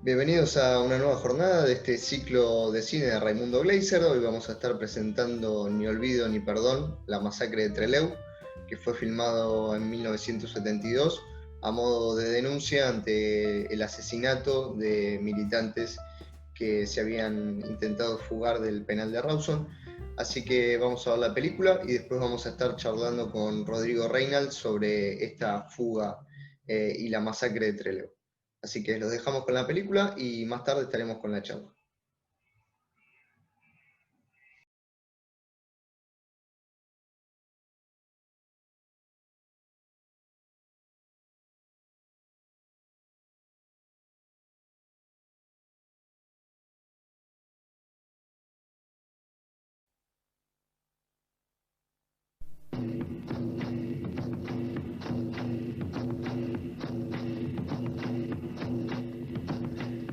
Bienvenidos a una nueva jornada de este ciclo de cine de Raimundo Gleiser. Hoy vamos a estar presentando Ni olvido ni perdón, la masacre de Trelew, que fue filmado en 1972 a modo de denuncia ante el asesinato de militantes que se habían intentado fugar del penal de Rawson. Así que vamos a ver la película y después vamos a estar charlando con Rodrigo Reynolds sobre esta fuga y la masacre de Trelew. Así que los dejamos con la película y más tarde estaremos con la charla.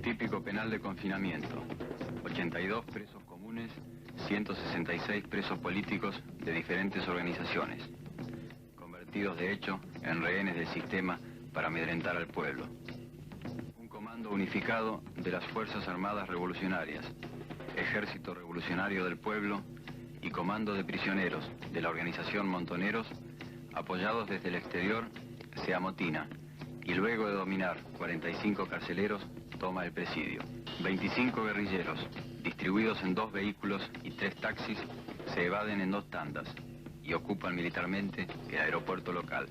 Típico penal de confinamiento. 82 presos comunes, 166 presos políticos de diferentes organizaciones, convertidos de hecho en rehenes del sistema para amedrentar al pueblo. Un comando unificado de las Fuerzas Armadas Revolucionarias, Ejército Revolucionario del Pueblo y Comando de Prisioneros de la organización Montoneros, apoyados desde el exterior, se amotina y luego de dominar 45 carceleros, toma el presidio. 25 guerrilleros, distribuidos en 2 vehículos y 3 taxis, se evaden en 2 tandas y ocupan militarmente el aeropuerto local.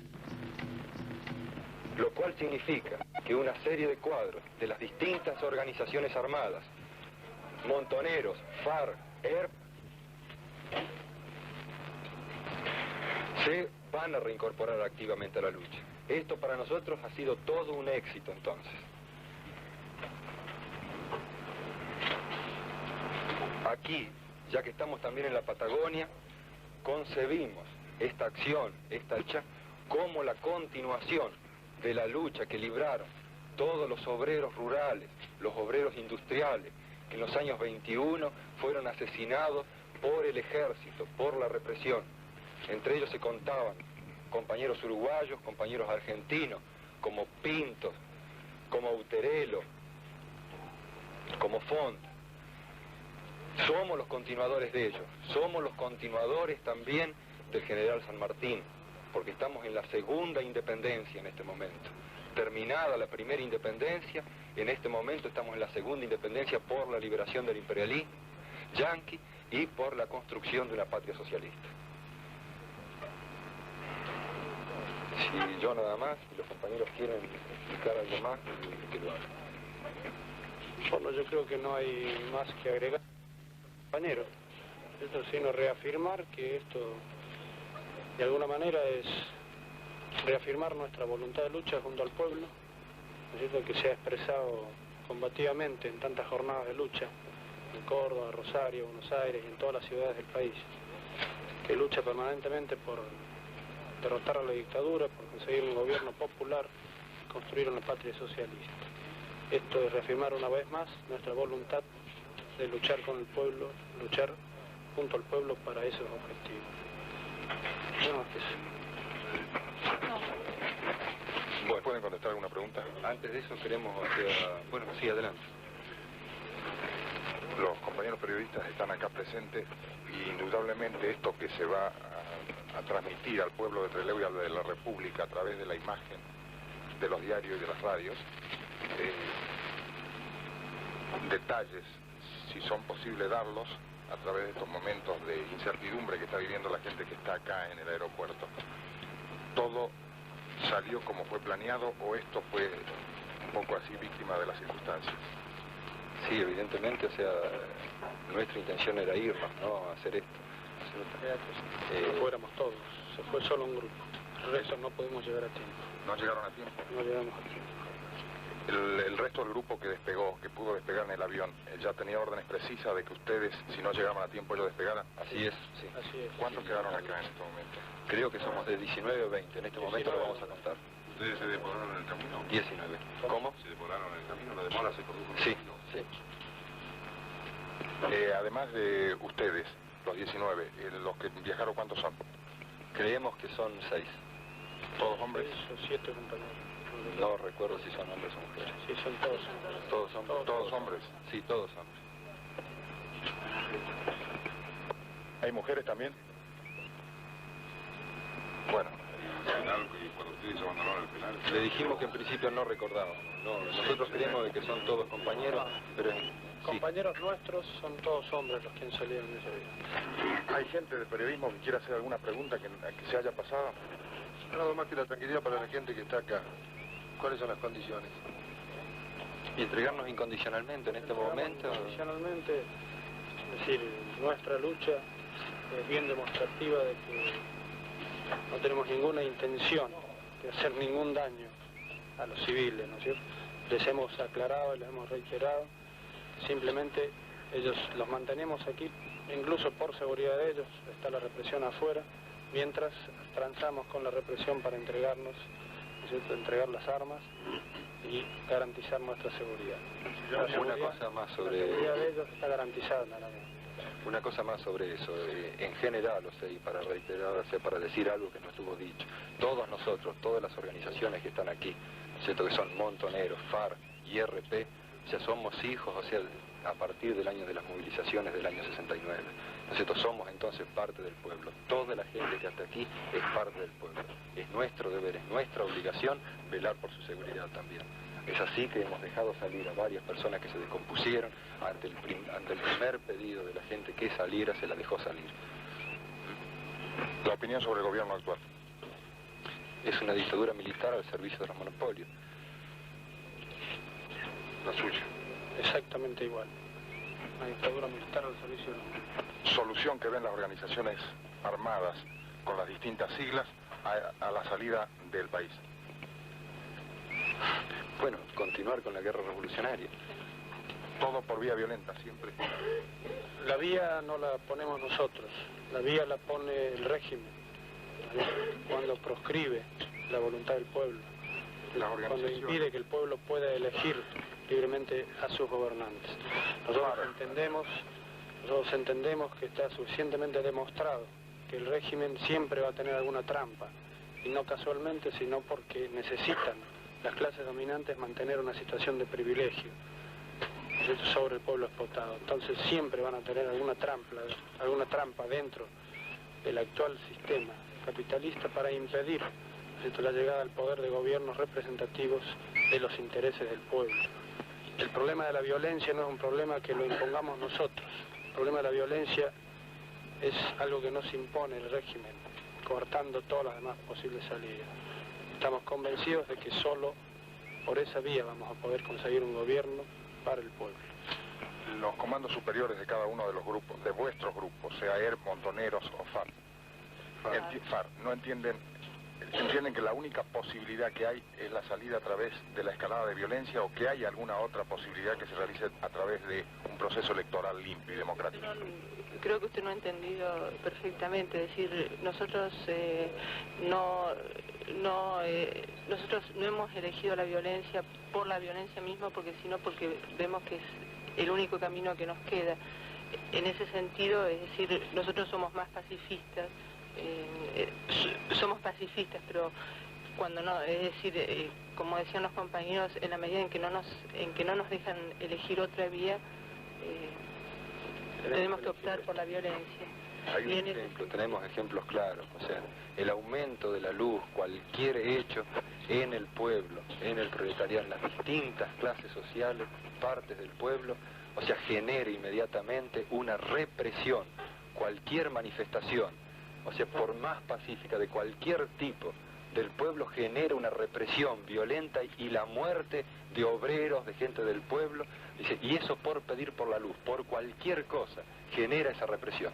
Lo cual significa que una serie de cuadros de las distintas organizaciones armadas, Montoneros, FARC, ERP, se van a reincorporar activamente a la lucha. Esto para nosotros ha sido todo un éxito entonces. Aquí, ya que estamos también en la Patagonia, concebimos esta acción, esta lucha, como la continuación de la lucha que libraron todos los obreros rurales, los obreros industriales, que en los años 21 fueron asesinados por el ejército, por la represión. Entre ellos se contaban compañeros uruguayos, compañeros argentinos, como Pintos, como Uterelo, como Font. Somos los continuadores de ellos, somos los continuadores también del general San Martín, porque estamos en la segunda independencia en este momento. Terminada la primera independencia, en este momento estamos en la segunda independencia por la liberación del imperialismo yanqui y por la construcción de una patria socialista. Si yo nada más, si los compañeros quieren explicar algo más, que lo hagan. Bueno, yo creo que no hay más que agregar, compañero. Esto sino reafirmar que esto, de alguna manera, es reafirmar nuestra voluntad de lucha junto al pueblo, ¿no es cierto?, que se ha expresado combativamente en tantas jornadas de lucha, en Córdoba, Rosario, Buenos Aires y en todas las ciudades del país, que lucha permanentemente por derrotar a la dictadura, por conseguir un gobierno popular, construir una patria socialista. Esto es reafirmar una vez más nuestra voluntad de luchar con el pueblo, luchar junto al pueblo para esos objetivos. No más que eso. Bueno, ¿pueden contestar alguna pregunta? Antes de eso queremos hacer... Bueno, sí, adelante. Los compañeros periodistas están acá presentes y indudablemente esto que se va a transmitir al pueblo de Trelew y al de la República a través de la imagen de los diarios y de las radios, detalles, si son posibles darlos, a través de estos momentos de incertidumbre que está viviendo la gente que está acá en el aeropuerto. ¿Todo salió como fue planeado o esto fue un poco así víctima de las circunstancias? Sí, evidentemente, o sea, nuestra intención era irnos, ¿no?, a hacer esto. No fuéramos todos, se fue solo un grupo. El resto no pudimos llegar a tiempo. ¿No llegaron a tiempo? No llegamos a tiempo. El resto del grupo que despegó, que pudo despegar en el avión, ¿ya tenía órdenes precisas de que ustedes, si no llegaban a tiempo, ellos despegaran? Así es, sí. Así es. ¿Cuántos quedaron acá en este momento? Creo que somos de 19 o 20, en este momento lo vamos a contar. ¿Ustedes se demoraron en el camino? 19. ¿Cómo? ¿Se demoraron en el camino? ¿La demora se produjo en el Sí, camino? sí. Además de ustedes, los 19, los que viajaron, ¿cuántos son? Creemos que son 6. ¿Todos hombres? Son 7 compañeros. No recuerdo si son hombres o mujeres. Sí, son todos. Todos hombres. ¿Todos hombres? Sí, todos hombres. ¿Hay mujeres también? Bueno, cuando ustedes abandonaron el penal... Le dijimos que en principio no recordaba. No, nosotros creemos de que son todos compañeros, pero sí. Compañeros nuestros son todos hombres los que han salido en ese día. ¿Hay gente del periodismo que quiera hacer alguna pregunta que se haya pasado? Nada más que la tranquilidad para la gente que está acá. ¿Cuáles son las condiciones? Y entregarnos incondicionalmente en este momento. Incondicionalmente, es decir, nuestra lucha es bien demostrativa de que no tenemos ninguna intención de hacer ningún daño a los civiles, ¿no es cierto? Les hemos aclarado, les hemos reiterado, simplemente ellos los mantenemos aquí, incluso por seguridad de ellos, está la represión afuera, mientras transamos con la represión para entregarnos, ¿no es cierto?, entregar las armas y garantizar nuestra seguridad. Una cosa más sobre... La seguridad de ellos está garantizada, nada más. Una cosa más sobre eso, en general, o sea, y para reiterar, o sea, para decir algo que no estuvo dicho, todos nosotros, todas las organizaciones que están aquí, ¿no es cierto?, que son Montoneros, FARC, IRP, o sea, somos hijos, o sea, a partir del año de las movilizaciones del año 69, ¿no es cierto?, somos entonces parte del pueblo, toda la gente que está aquí es parte del pueblo, es nuestro deber, es nuestra obligación velar por su seguridad también. Es así que hemos dejado salir a varias personas que se descompusieron ante el primer pedido de la gente que saliera, se la dejó salir. La opinión sobre el gobierno actual. Es una dictadura militar al servicio de los monopolios. La suya. Exactamente igual. Una dictadura militar al servicio de los monopolios. Solución que ven las organizaciones armadas con las distintas siglas a la salida del país. Bueno, continuar con la guerra revolucionaria. Todo por vía violenta, siempre. La vía no la ponemos nosotros, la vía la pone el régimen, cuando proscribe la voluntad del pueblo, cuando impide que el pueblo pueda elegir libremente a sus gobernantes. Nosotros entendemos que está suficientemente demostrado que el régimen siempre va a tener alguna trampa, y no casualmente, sino porque necesitan las clases dominantes mantener una situación de privilegio sobre el pueblo explotado. Entonces siempre van a tener alguna trampa dentro del actual sistema capitalista para impedir la llegada al poder de gobiernos representativos de los intereses del pueblo. El problema de la violencia no es un problema que lo impongamos nosotros. El problema de la violencia es algo que nos impone el régimen, coartando todas las demás posibles salidas. Estamos convencidos de que solo por esa vía vamos a poder conseguir un gobierno para el pueblo. Los comandos superiores de cada uno de los grupos, de vuestros grupos, sea ERP, Montoneros o FARC, no entienden que la única posibilidad que hay es la salida a través de la escalada de violencia, o que hay alguna otra posibilidad que se realice a través de un proceso electoral limpio y democrático. Creo que usted no ha entendido perfectamente. Es decir, nosotros nosotros no hemos elegido la violencia por la violencia misma, porque vemos que es el único camino que nos queda. En ese sentido, es decir, nosotros somos más pacifistas, pero cuando no, es decir, como decían los compañeros, en la medida en que no nos dejan elegir otra vía, tenemos que optar por la violencia. Hay un ejemplo, tenemos ejemplos claros, o sea, el aumento de la luz, cualquier hecho en el pueblo, en el proletariado, en las distintas clases sociales, partes del pueblo, o sea, genera inmediatamente una represión. Cualquier manifestación, o sea, por más pacífica de cualquier tipo, del pueblo genera una represión violenta y la muerte de obreros, de gente del pueblo, dice, y eso por pedir por la luz, por cualquier cosa, genera esa represión.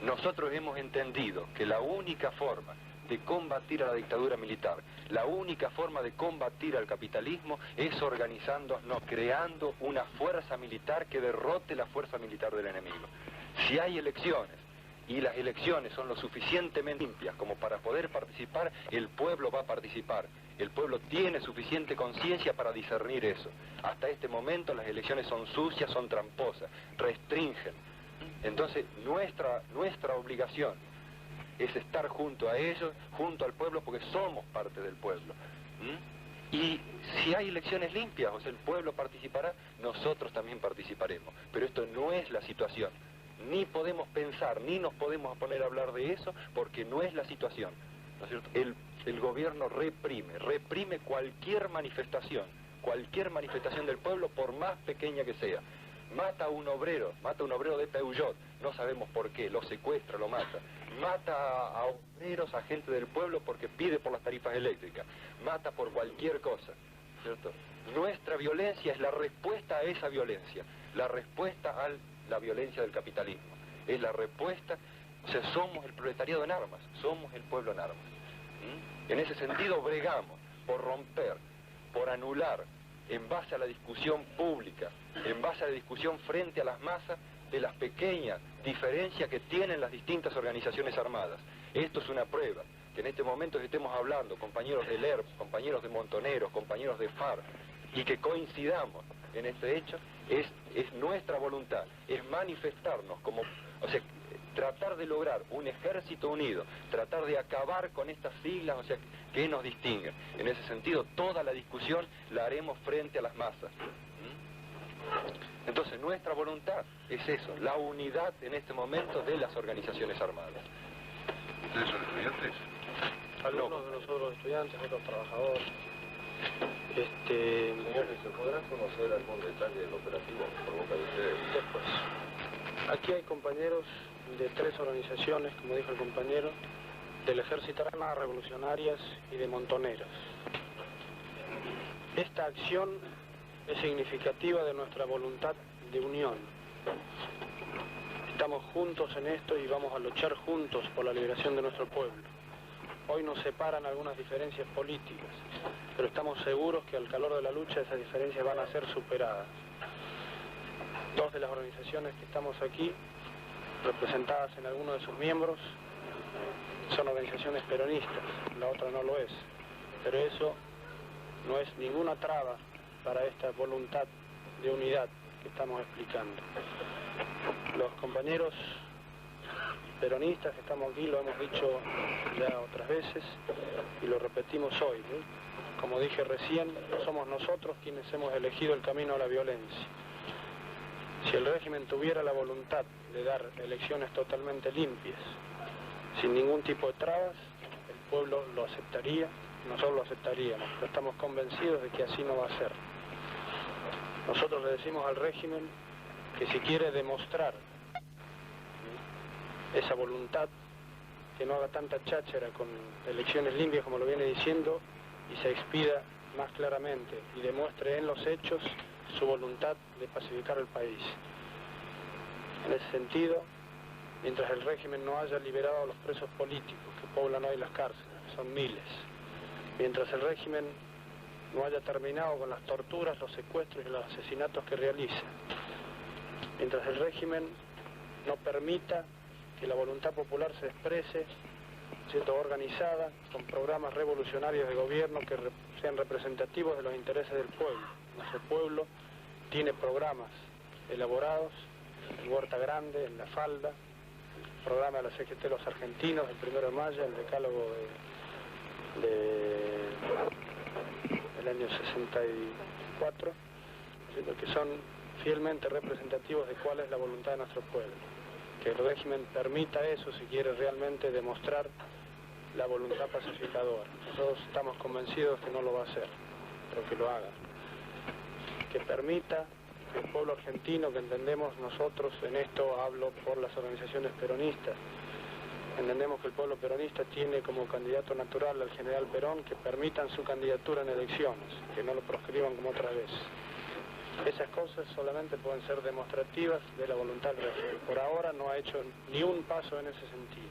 Nosotros hemos entendido que la única forma de combatir a la dictadura militar, la única forma de combatir al capitalismo es organizándonos, creando una fuerza militar que derrote la fuerza militar del enemigo. Si hay elecciones, y las elecciones son lo suficientemente limpias como para poder participar, el pueblo va a participar. El pueblo tiene suficiente conciencia para discernir eso. Hasta este momento las elecciones son sucias, son tramposas, restringen. Entonces nuestra obligación es estar junto a ellos, junto al pueblo, porque somos parte del pueblo. Y si hay elecciones limpias, o sea, el pueblo participará, nosotros también participaremos. Pero esto no es la situación. Ni podemos pensar, ni nos podemos poner a hablar de eso, porque no es la situación. ¿No es cierto? El gobierno reprime cualquier manifestación del pueblo, por más pequeña que sea. Mata a un obrero de Peugeot, no sabemos por qué, lo secuestra, lo mata. Mata a obreros, a gente del pueblo porque pide por las tarifas eléctricas. Mata por cualquier cosa, ¿cierto? Nuestra violencia es la respuesta a esa violencia, la respuesta a la violencia del capitalismo. Es la respuesta, o sea, somos el proletariado en armas, somos el pueblo en armas. En ese sentido bregamos por romper, por anular, en base a la discusión pública, en base a la discusión frente a las masas, de las pequeñas diferencias que tienen las distintas organizaciones armadas. Esto es una prueba, que en este momento estemos hablando, compañeros del ERP, compañeros de Montoneros, compañeros de FARC, y que coincidamos en este hecho, es nuestra voluntad, es manifestarnos como, o sea, tratar de lograr un ejército unido, tratar de acabar con estas siglas, o sea, que nos distinguen. En ese sentido, toda la discusión la haremos frente a las masas. Entonces, nuestra voluntad es eso, la unidad en este momento de las organizaciones armadas. ¿Ustedes son estudiantes? Algunos de nosotros estudiantes, otros trabajadores. Señores, ¿se podrán conocer algún detalle del operativo por boca de ustedes? Después, aquí hay compañeros de 3 organizaciones, como dijo el compañero, del Ejército Armadas Revolucionarias y de Montoneros. Esta acción es significativa de nuestra voluntad de unión. Estamos juntos en esto y vamos a luchar juntos por la liberación de nuestro pueblo. Hoy nos separan algunas diferencias políticas, pero estamos seguros que al calor de la lucha esas diferencias van a ser superadas. 2 de las organizaciones que estamos aquí, representadas en algunos de sus miembros, son organizaciones peronistas, la otra no lo es, pero eso no es ninguna traba para esta voluntad de unidad que estamos explicando. Los compañeros peronistas que estamos aquí lo hemos dicho ya otras veces y lo repetimos hoy, ¿no? Como dije recién, somos nosotros quienes hemos elegido el camino a la violencia. Si el régimen tuviera la voluntad de dar elecciones totalmente limpias, sin ningún tipo de trabas, el pueblo lo aceptaría, nosotros lo aceptaríamos, pero estamos convencidos de que así no va a ser. Nosotros le decimos al régimen que si quiere demostrar esa voluntad, que no haga tanta cháchara con elecciones limpias como lo viene diciendo y se expida más claramente y demuestre en los hechos su voluntad de pacificar el país. En ese sentido, mientras el régimen no haya liberado a los presos políticos que poblan hoy las cárceles, son miles, mientras el régimen no haya terminado con las torturas, los secuestros y los asesinatos que realiza, mientras el régimen no permita que la voluntad popular se exprese, ¿cierto?, organizada, con programas revolucionarios de gobierno que sean representativos de los intereses del pueblo. Nuestro pueblo tiene programas elaborados en Huerta Grande, en La Falda, el programa de la CGT Los Argentinos, el 1 de mayo, el decálogo del año 64, ¿cierto?, que son fielmente representativos de cuál es la voluntad de nuestro pueblo. Que el régimen permita eso si quiere realmente demostrar la voluntad pacificadora. Nosotros estamos convencidos que no lo va a hacer, pero que lo haga. Que permita que el pueblo argentino, que entendemos nosotros, en esto hablo por las organizaciones peronistas, entendemos que el pueblo peronista tiene como candidato natural al general Perón, que permitan su candidatura en elecciones, que no lo proscriban como otra vez. Esas cosas solamente pueden ser demostrativas de la voluntad del régimen. Por ahora no ha hecho ni un paso en ese sentido.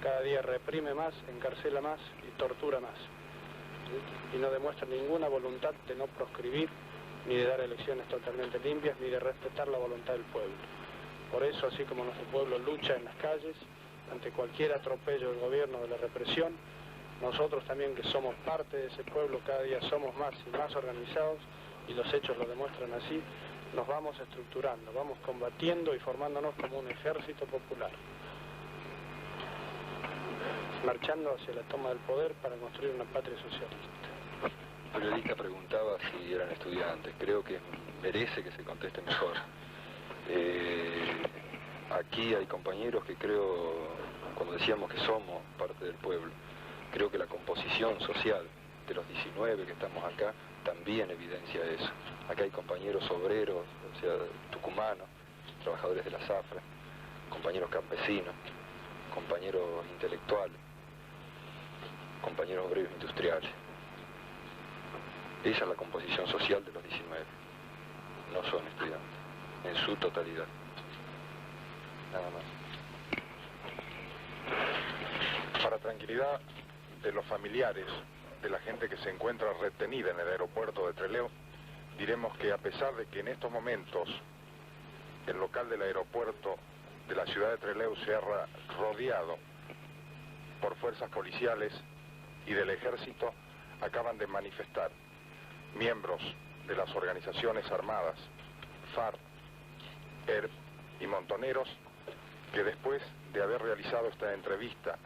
Cada día reprime más, encarcela más y tortura más. Y no demuestra ninguna voluntad de no proscribir, ni de dar elecciones totalmente limpias, ni de respetar la voluntad del pueblo. Por eso, así como nuestro pueblo lucha en las calles, ante cualquier atropello del gobierno, de la represión, nosotros también, que somos parte de ese pueblo, cada día somos más y más organizados, y los hechos lo demuestran así, nos vamos estructurando, vamos combatiendo y formándonos como un ejército popular, marchando hacia la toma del poder para construir una patria socialista. periodista preguntaba si eran estudiantes. Creo que merece que se conteste mejor. Aquí hay compañeros que creo, cuando decíamos que somos parte del pueblo, creo que la composición social de los 19 que estamos acá también evidencia eso. Acá hay compañeros obreros, o sea, tucumanos, trabajadores de la zafra, compañeros campesinos, compañeros intelectuales, compañeros obreros industriales. Esa es la composición social de los 19. No son estudiantes, en su totalidad. Nada más. Para tranquilidad de los familiares de la gente que se encuentra retenida en el aeropuerto de Trelew, diremos que a pesar de que en estos momentos el local del aeropuerto de la ciudad de Trelew se ha rodeado por fuerzas policiales y del ejército, acaban de manifestar miembros de las organizaciones armadas, FARC, ERP y Montoneros, que después de haber realizado esta entrevista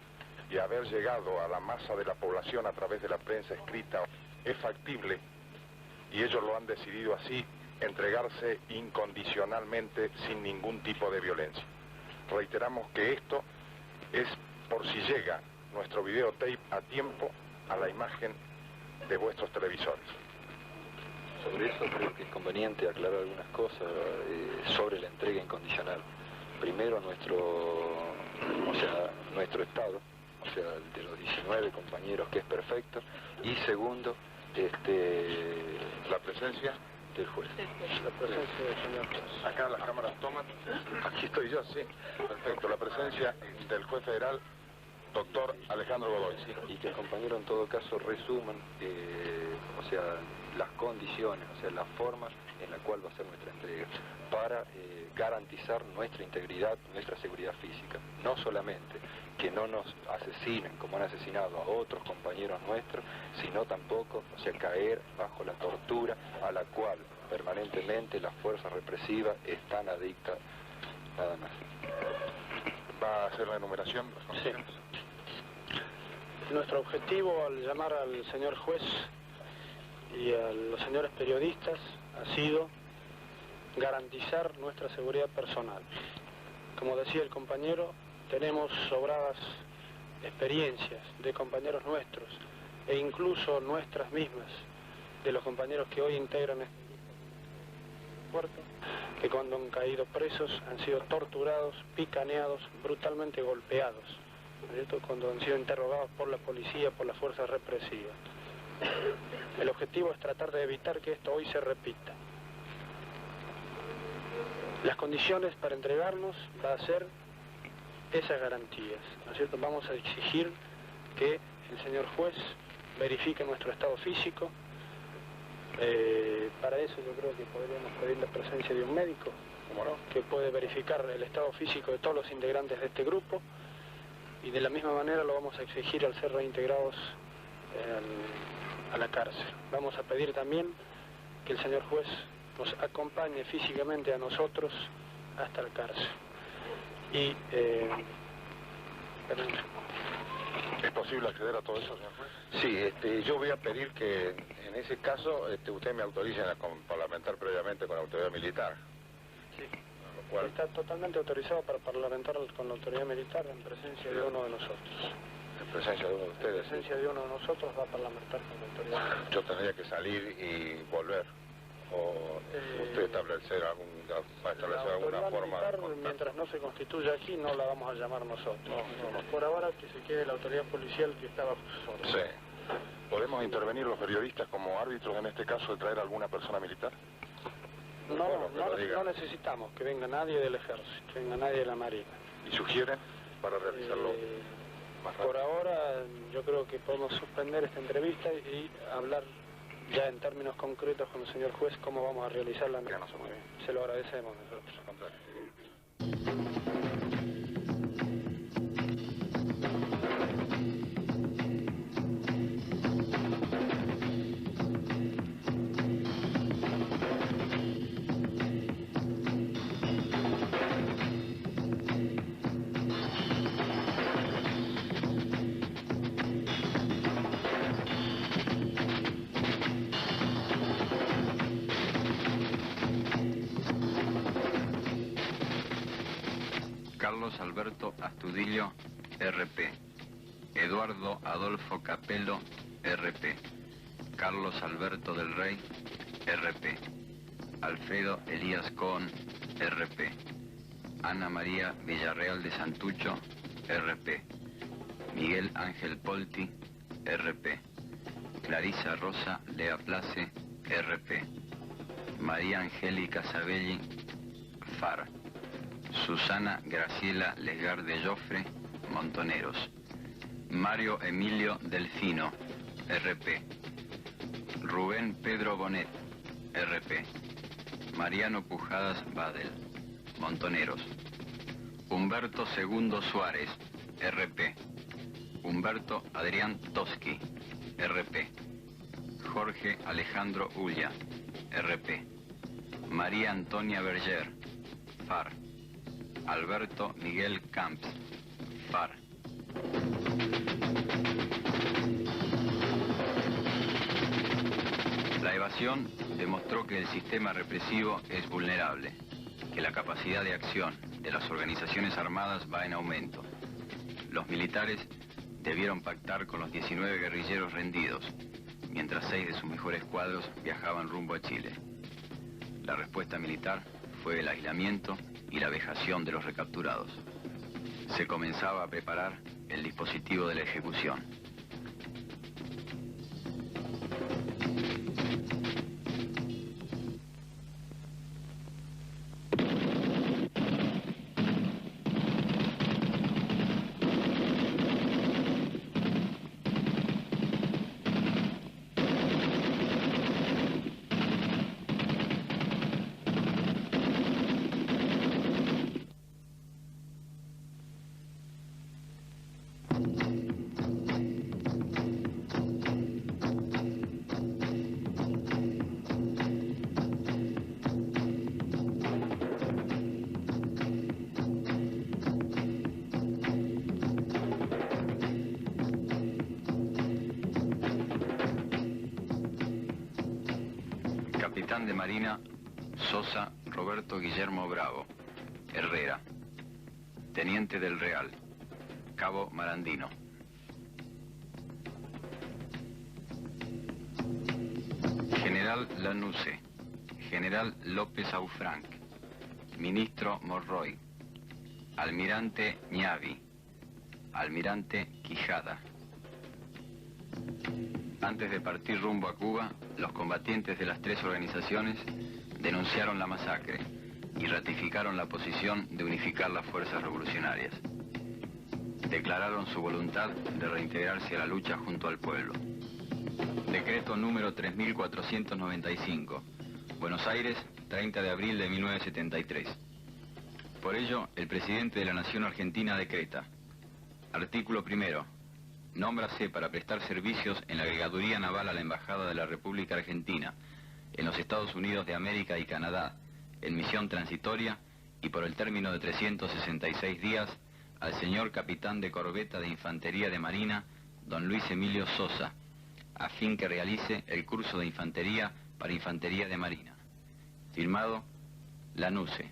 y haber llegado a la masa de la población a través de la prensa escrita, es factible, y ellos lo han decidido así, entregarse incondicionalmente sin ningún tipo de violencia. Reiteramos que esto es por si llega nuestro videotape a tiempo a la imagen de vuestros televisores. Sobre eso creo que es conveniente aclarar algunas cosas sobre la entrega incondicional. Primero nuestro estado, o sea, de los 19 compañeros, que es perfecto, y segundo, la presencia del juez. La presencia del señor juez. Acá las cámaras toman. Aquí estoy yo, sí. Perfecto. La presencia del juez federal, doctor Alejandro Godoy. Sí, y que el compañero en todo caso resuman, o sea, las condiciones, o sea, la forma en la cual va a ser nuestra entrega, para garantizar nuestra integridad, nuestra seguridad física. No solamente que no nos asesinen como han asesinado a otros compañeros nuestros, sino tampoco, o sea, caer bajo la tortura a la cual permanentemente las fuerzas represivas están adictas, nada más. ¿Va a hacer la enumeración? Sí. Nuestro objetivo al llamar al señor juez y a los señores periodistas ha sido garantizar nuestra seguridad personal. Como decía el compañero, tenemos sobradas experiencias de compañeros nuestros e incluso nuestras mismas, de los compañeros que hoy integran este puerto, que cuando han caído presos han sido torturados, picaneados, brutalmente golpeados, ¿cierto? Cuando han sido interrogados por la policía, por las fuerzas represivas. El objetivo es tratar de evitar que esto hoy se repita. Las condiciones para entregarnos va a ser esas garantías, ¿no es cierto? Vamos a exigir que el señor juez verifique nuestro estado físico. Para eso yo creo que podríamos pedir la presencia de un médico, ¿no?, que puede verificar el estado físico de todos los integrantes de este grupo, y de la misma manera lo vamos a exigir al ser reintegrados a la cárcel. Vamos a pedir también que el señor juez nos acompañe físicamente a nosotros hasta la cárcel. Y ¿es posible acceder a todo eso, señor juez? Sí, yo voy a pedir que en ese caso usted me autorice a parlamentar previamente con la autoridad militar. sí, Lo cual, está totalmente autorizado para parlamentar con la autoridad militar en presencia de uno de nosotros. en presencia de uno de En ustedes, presencia de uno de nosotros va a parlamentar con la autoridad militar. yo tendría que salir y volver. O usted va a establecer alguna La forma autoridad de militar, contacto. mientras no se constituya aquí, no la vamos a llamar nosotros. No. Por ahora que se quede la autoridad policial que está bajo sus órdenes. Sí. ¿Podemos intervenir los periodistas como árbitros en este caso de traer a alguna persona militar? No necesitamos que venga nadie del ejército, que venga nadie de la marina. ¿Y sugieren para realizarlo más rápido? Por ahora yo creo que podemos suspender esta entrevista y hablar ya en términos concretos con el señor juez cómo vamos a realizar la Ya no se mueve. Se lo agradecemos nosotros. Al contrario. Carlos Alberto Astudillo, RP. Eduardo Adolfo Capello, RP. Carlos Alberto del Rey, RP. Alfredo Elías Cohn, RP. Ana María Villarreal de Santucho, RP. Miguel Ángel Polti, RP. Clarisa Rosa Lea Place, RP. María Angélica Sabelli, FAR. Susana Graciela Lesgar de Joffre, Montoneros. Mario Emilio Delfino, RP. Rubén Pedro Bonet, RP. Mariano Pujadas Badel, Montoneros. Humberto Segundo Suárez, RP. Humberto Adrián Toski, RP. Jorge Alejandro Ulla, RP. María Antonia Berger, FAR. Alberto Miguel Camps, FAR. La evasión demostró que el sistema represivo es vulnerable, que la capacidad de acción de las organizaciones armadas va en aumento. Los militares debieron pactar con los 19 guerrilleros rendidos, mientras 6 de sus mejores cuadros viajaban rumbo a Chile. La respuesta militar fue el aislamiento y la vejación de los recapturados. Se comenzaba a preparar el dispositivo de la ejecución. Capitán de Marina, Sosa Roberto Guillermo Bravo, Herrera. Teniente del Real, Cabo Marandino. General Lanusse, General López Aufranc, Ministro Morroy, Almirante Ñavi, Almirante Quijada. Antes de partir rumbo a Cuba, los combatientes de las 3 organizaciones denunciaron la masacre y ratificaron la posición de unificar las fuerzas revolucionarias. Declararon su voluntad de reintegrarse a la lucha junto al pueblo. Decreto número 3495, Buenos Aires, 30 de abril de 1973. Por ello, el presidente de la Nación Argentina decreta: artículo primero. Nómbrase para prestar servicios en la agregaduría naval a la Embajada de la República Argentina, en los Estados Unidos de América y Canadá, en misión transitoria y por el término de 366 días, al señor capitán de corbeta de Infantería de Marina, don Luis Emilio Sosa, a fin que realice el curso de Infantería para Infantería de Marina. Firmado, Lanusse.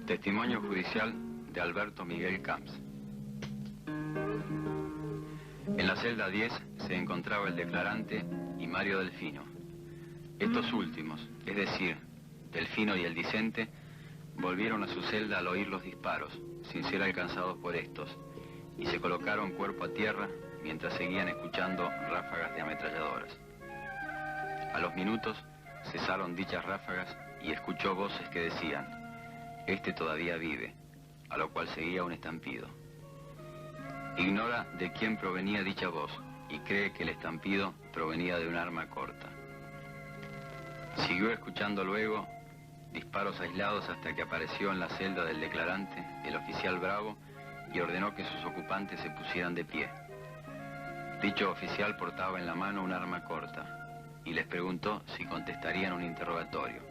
Testimonio judicial de Alberto Miguel Camps. En la celda 10 se encontraba el declarante y Mario Delfino. Estos últimos, es decir, Delfino y el discente, volvieron a su celda al oír los disparos, sin ser alcanzados por estos, y se colocaron cuerpo a tierra mientras seguían escuchando ráfagas de ametralladoras. A los minutos cesaron dichas ráfagas y escuchó voces que decían: "Este todavía vive", a lo cual seguía un estampido. Ignora de quién provenía dicha voz y cree que el estampido provenía de un arma corta. Siguió escuchando luego disparos aislados hasta que apareció en la celda del declarante el oficial Bravo y ordenó que sus ocupantes se pusieran de pie. Dicho oficial portaba en la mano un arma corta. y les preguntó si contestarían un interrogatorio,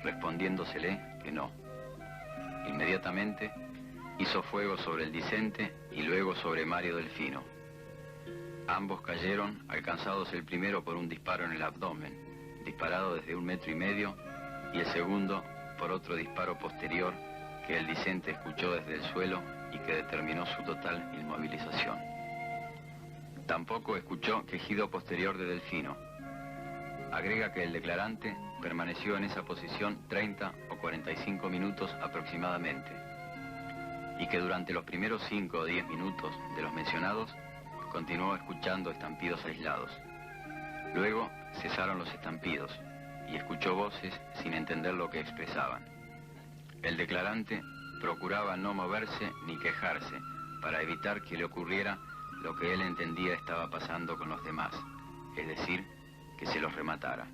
respondiéndosele que no. Inmediatamente hizo fuego sobre el discente y luego sobre Mario Delfino. Ambos cayeron, alcanzados el primero por un disparo en el abdomen, disparado desde 1,5 metros, y el segundo por otro disparo posterior que el discente escuchó desde el suelo y que determinó su total inmovilización. Tampoco escuchó quejido posterior de Delfino. Agrega que el declarante permaneció en esa posición 30 o 45 minutos aproximadamente, y que durante los primeros 5 o 10 minutos de los mencionados continuó escuchando estampidos aislados. Luego cesaron los estampidos y escuchó voces sin entender lo que expresaban. El declarante procuraba no moverse ni quejarse para evitar que le ocurriera lo que él entendía estaba pasando con los demás, es decir, que se los rematara.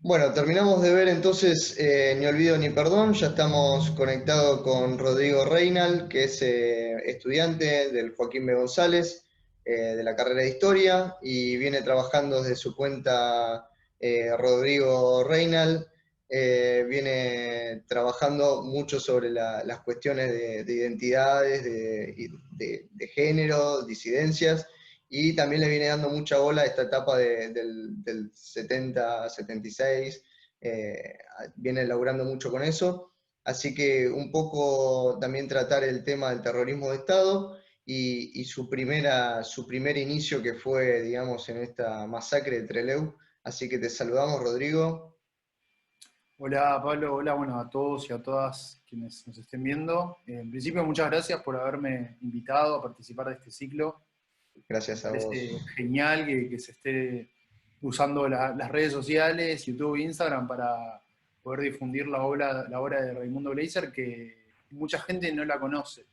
Bueno, terminamos de ver entonces Ni Olvido ni Perdón. Ya estamos conectados con Rodrigo Reynal, que es estudiante del Joaquín B. González, de la carrera de Historia, y viene trabajando desde su cuenta Rodrigo Reynal. Viene trabajando mucho sobre las cuestiones de identidades, de género, disidencias, y también le viene dando mucha bola a esta etapa del 70, 76, viene laburando mucho con eso, así que un poco también tratar el tema del terrorismo de Estado y su primer inicio que fue, digamos, en esta masacre de Trelew. Así que te saludamos, Rodrigo. Hola Pablo, hola bueno, a todos y a todas quienes nos estén viendo. En principio, muchas gracias por haberme invitado a participar de este ciclo. Gracias Me a vos. parece genial que se esté usando las redes sociales, YouTube e Instagram para poder difundir la obra de Raimundo Gleiser, que mucha gente no la conoce.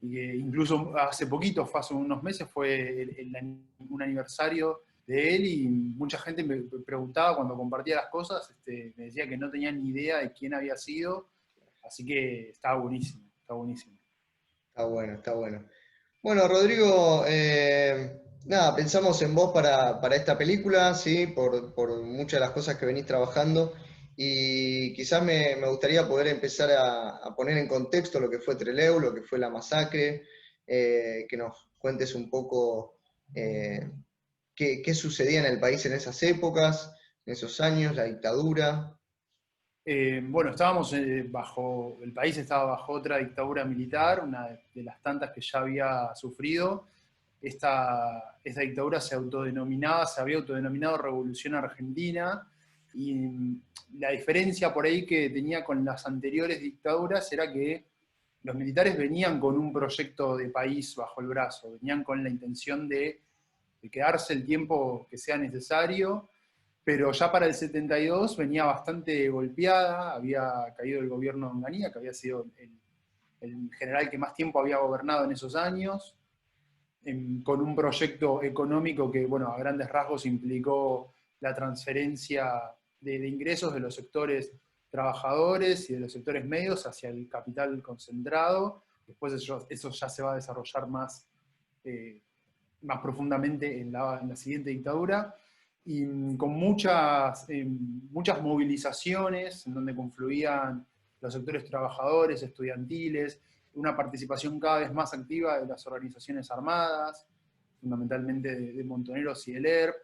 Y que incluso hace poquito, hace unos meses, fue un aniversario de él y mucha gente me preguntaba cuando compartía las cosas, me decía que no tenía ni idea de quién había sido, así que estaba buenísimo, está buenísimo. Está bueno, está bueno. Bueno, Rodrigo, nada, pensamos en vos para esta película, ¿sí? Por muchas de las cosas que venís trabajando, y quizás me gustaría poder empezar a poner en contexto lo que fue Trelew, lo que fue la masacre, que nos cuentes un poco qué sucedía en el país en esas épocas, en esos años, la dictadura. Bueno, estábamos el país estaba bajo otra dictadura militar, una de las tantas que ya había sufrido. Esta dictadura se había autodenominado Revolución Argentina, y la diferencia por ahí que tenía con las anteriores dictaduras era que los militares venían con un proyecto de país bajo el brazo, venían con la intención de quedarse el tiempo que sea necesario, pero ya para el 72 venía bastante golpeada, había caído el gobierno de Onganía, que había sido el general que más tiempo había gobernado en esos años, con un proyecto económico que, bueno, a grandes rasgos implicó la transferencia de ingresos de los sectores trabajadores y de los sectores medios hacia el capital concentrado. Después eso ya se va a desarrollar más profundamente en la siguiente dictadura, y con muchas movilizaciones en donde confluían los sectores trabajadores, estudiantiles, una participación cada vez más activa de las organizaciones armadas, fundamentalmente de Montoneros y del ERP,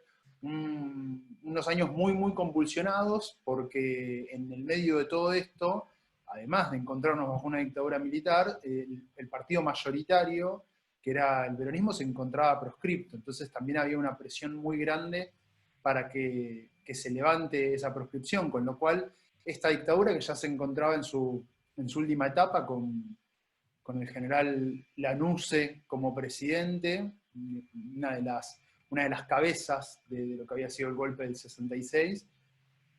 unos años muy, muy convulsionados, porque en el medio de todo esto, además de encontrarnos bajo una dictadura militar, el partido mayoritario, que era el peronismo, se encontraba proscripto. Entonces también había una presión muy grande para que se levante esa proscripción, con lo cual esta dictadura, que ya se encontraba en su última etapa con el general Lanusse como presidente, una de las cabezas de lo que había sido el golpe del 66,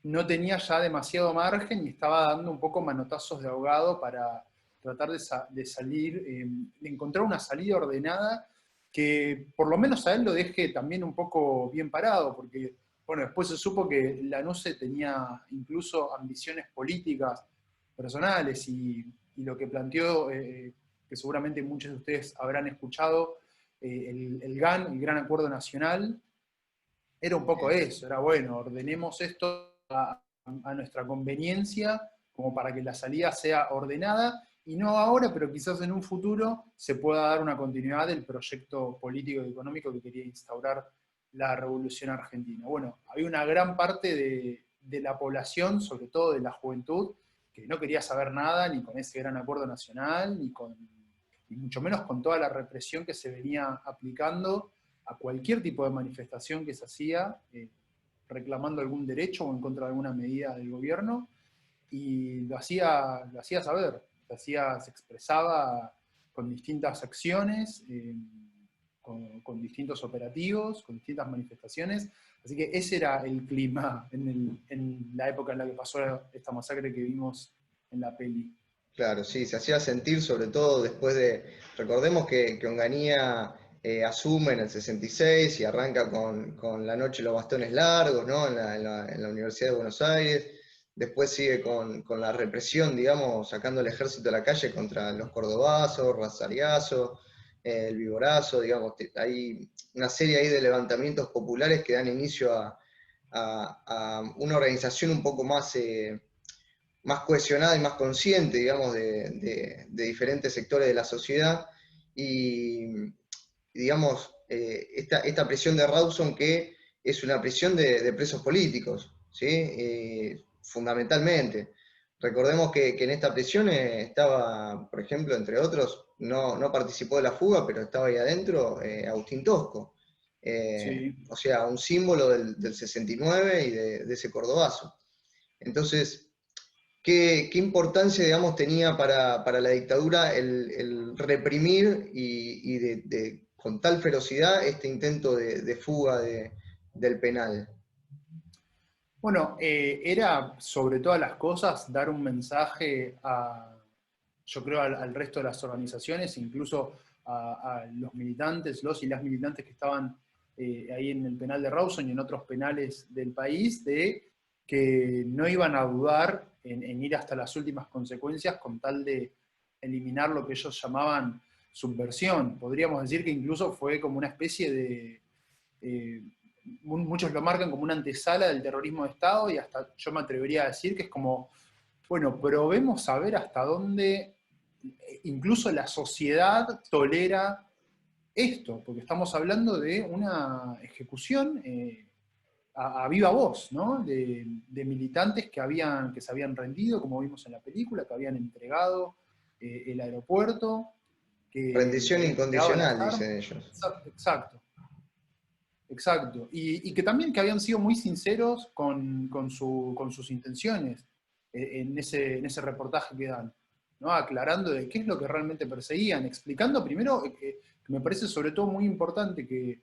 no tenía ya demasiado margen y estaba dando un poco manotazos de ahogado para tratar de salir, de encontrar una salida ordenada que por lo menos a él lo deje también un poco bien parado, porque bueno, después se supo que Lanusse tenía incluso ambiciones políticas personales, y lo que planteó, que seguramente muchos de ustedes habrán escuchado, el GAN, el Gran Acuerdo Nacional, era un poco eso, era bueno, ordenemos esto a nuestra conveniencia, como para que la salida sea ordenada, y no ahora, pero quizás en un futuro se pueda dar una continuidad del proyecto político y económico que quería instaurar la Revolución Argentina. Bueno, había una gran parte de la población, sobre todo de la juventud, que no quería saber nada ni con ese Gran Acuerdo Nacional, ni mucho menos con toda la represión que se venía aplicando a cualquier tipo de manifestación que se hacía, reclamando algún derecho o en contra de alguna medida del gobierno, y lo hacía saber, se expresaba con distintas acciones, con distintos operativos, con distintas manifestaciones. Así que ese era el clima en la época en la que pasó esta masacre que vimos en la peli. Claro, sí, se hacía sentir sobre todo después de... Recordemos que Onganía asume en el 66 y arranca con La noche y los bastones largos, ¿no? En la Universidad de Buenos Aires. Después sigue con la represión, digamos, sacando el ejército a la calle contra los cordobazos, Razariazo, el Viborazo, digamos. Hay una serie ahí de levantamientos populares que dan inicio a una organización un poco más, más cohesionada y más consciente, digamos, de diferentes sectores de la sociedad. Y digamos, esta prisión de Rawson, que es una prisión de presos políticos, ¿sí? Fundamentalmente. Recordemos que en esta prisión estaba, por ejemplo, entre otros, no participó de la fuga, pero estaba ahí adentro Agustín Tosco. Sí. O sea, un símbolo del 69 y de ese cordobazo. Entonces, ¿qué importancia, digamos, tenía para la dictadura el reprimir y con tal ferocidad este intento de fuga del penal? Bueno, era sobre todas las cosas dar un mensaje yo creo, al resto de las organizaciones, incluso a los militantes, los y las militantes que estaban ahí en el penal de Rawson y en otros penales del país, de que no iban a dudar en ir hasta las últimas consecuencias con tal de eliminar lo que ellos llamaban subversión. Podríamos decir que incluso fue como una especie de... muchos lo marcan como una antesala del terrorismo de Estado, y hasta yo me atrevería a decir que es como, bueno, probemos a ver hasta dónde incluso la sociedad tolera esto, porque estamos hablando de una ejecución a viva voz, ¿no? De militantes que se habían rendido, como vimos en la película, que habían entregado el aeropuerto. Rendición que incondicional, dicen ellos. Exacto. Exacto. Y que también que habían sido muy sinceros con sus intenciones en ese reportaje que dan, ¿no? Aclarando de qué es lo que realmente perseguían, explicando primero, que me parece sobre todo muy importante, que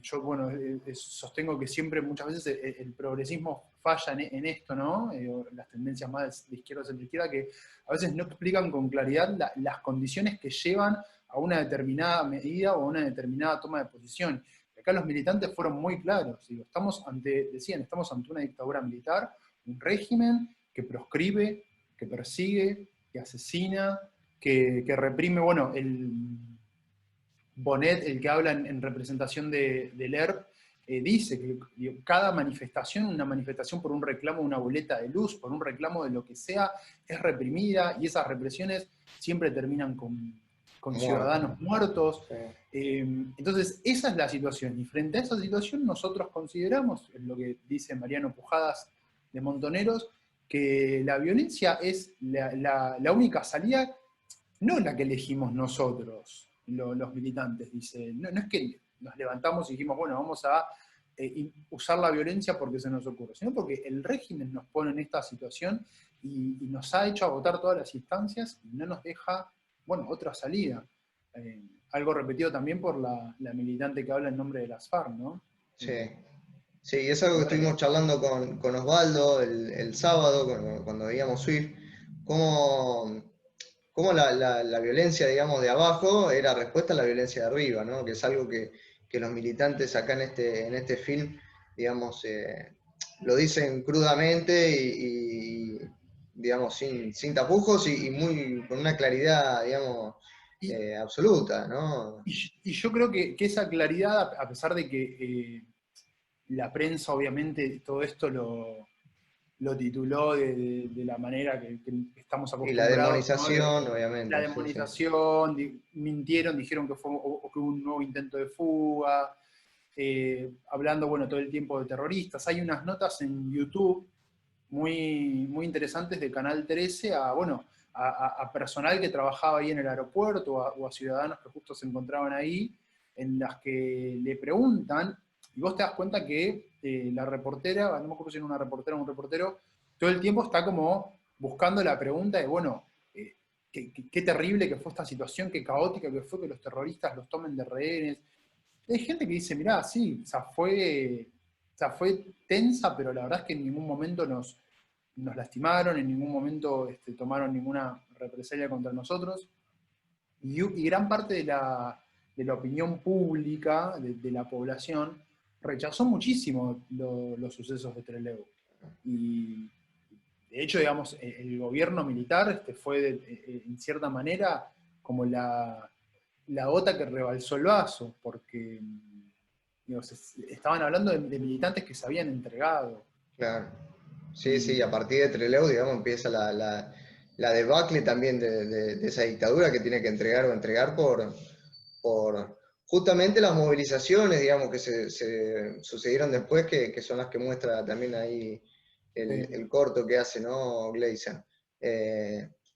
yo, bueno, sostengo que siempre, muchas veces, el progresismo falla en esto, ¿no? Las tendencias más de izquierda hacia la izquierda, que a veces no explican con claridad las condiciones que llevan a una determinada medida o a una determinada toma de posición. Acá los militantes fueron muy claros, digo, estamos ante una dictadura militar, un régimen que proscribe, que persigue, que asesina, que reprime. Bueno, Bonet, el que habla en representación del ERP, dice que cada manifestación, una manifestación por un reclamo de una boleta de luz, por un reclamo de lo que sea, es reprimida, y esas represiones siempre terminan con ciudadanos muertos. Sí. Entonces, esa es la situación, y frente a esa situación nosotros consideramos, es lo que dice Mariano Pujadas de Montoneros, que la violencia es la única salida, no la que elegimos nosotros, los militantes. Dice, no es que nos levantamos y dijimos, bueno, vamos a usar la violencia porque se nos ocurre, sino porque el régimen nos pone en esta situación y nos ha hecho agotar todas las instancias y no nos deja, bueno, otra salida. Algo repetido también por la militante que habla en nombre de las FARC, ¿no? Sí. Sí, y es algo que estuvimos charlando con Osvaldo el sábado, cuando veíamos Swift, cómo la violencia, digamos, de abajo era respuesta a la violencia de arriba, ¿no? Que es algo que los militantes acá en este film, digamos, lo dicen crudamente y digamos, sin tapujos y con una claridad, digamos, absoluta, ¿no? Y yo creo que esa claridad, a pesar de que la prensa, obviamente, todo esto lo tituló de la manera que estamos acostumbrados. Y la demonización, ¿no? Obviamente. La demonización, sí. Mintieron, dijeron que hubo un nuevo intento de fuga, hablando, bueno, todo el tiempo de terroristas. Hay unas notas en YouTube muy, muy interesantes de Canal 13 a personal que trabajaba ahí en el aeropuerto o a ciudadanos que justo se encontraban ahí, en las que le preguntan, y vos te das cuenta que la reportera, no me acuerdo si era una reportera o un reportero, todo el tiempo está como buscando la pregunta de, bueno, qué terrible que fue esta situación, qué caótica que fue que los terroristas los tomen de rehenes. Hay gente que dice, mirá, sí, fue tensa, pero la verdad es que en ningún momento nos lastimaron, en ningún momento tomaron ninguna represalia contra nosotros. Y gran parte la opinión pública, de la población, rechazó muchísimo los sucesos de Trelew. Y de hecho, digamos, el gobierno militar fue, en cierta manera, como la gota que rebalsó el vaso, porque digo, estaban hablando de militantes que se habían entregado. Claro. Sí, sí, a partir de Trelew, digamos, empieza la debacle también de esa dictadura que tiene que entregar o entregar por justamente las movilizaciones, digamos, que se sucedieron después, que son las que muestra también ahí el corto que hace, ¿no? Gleiser.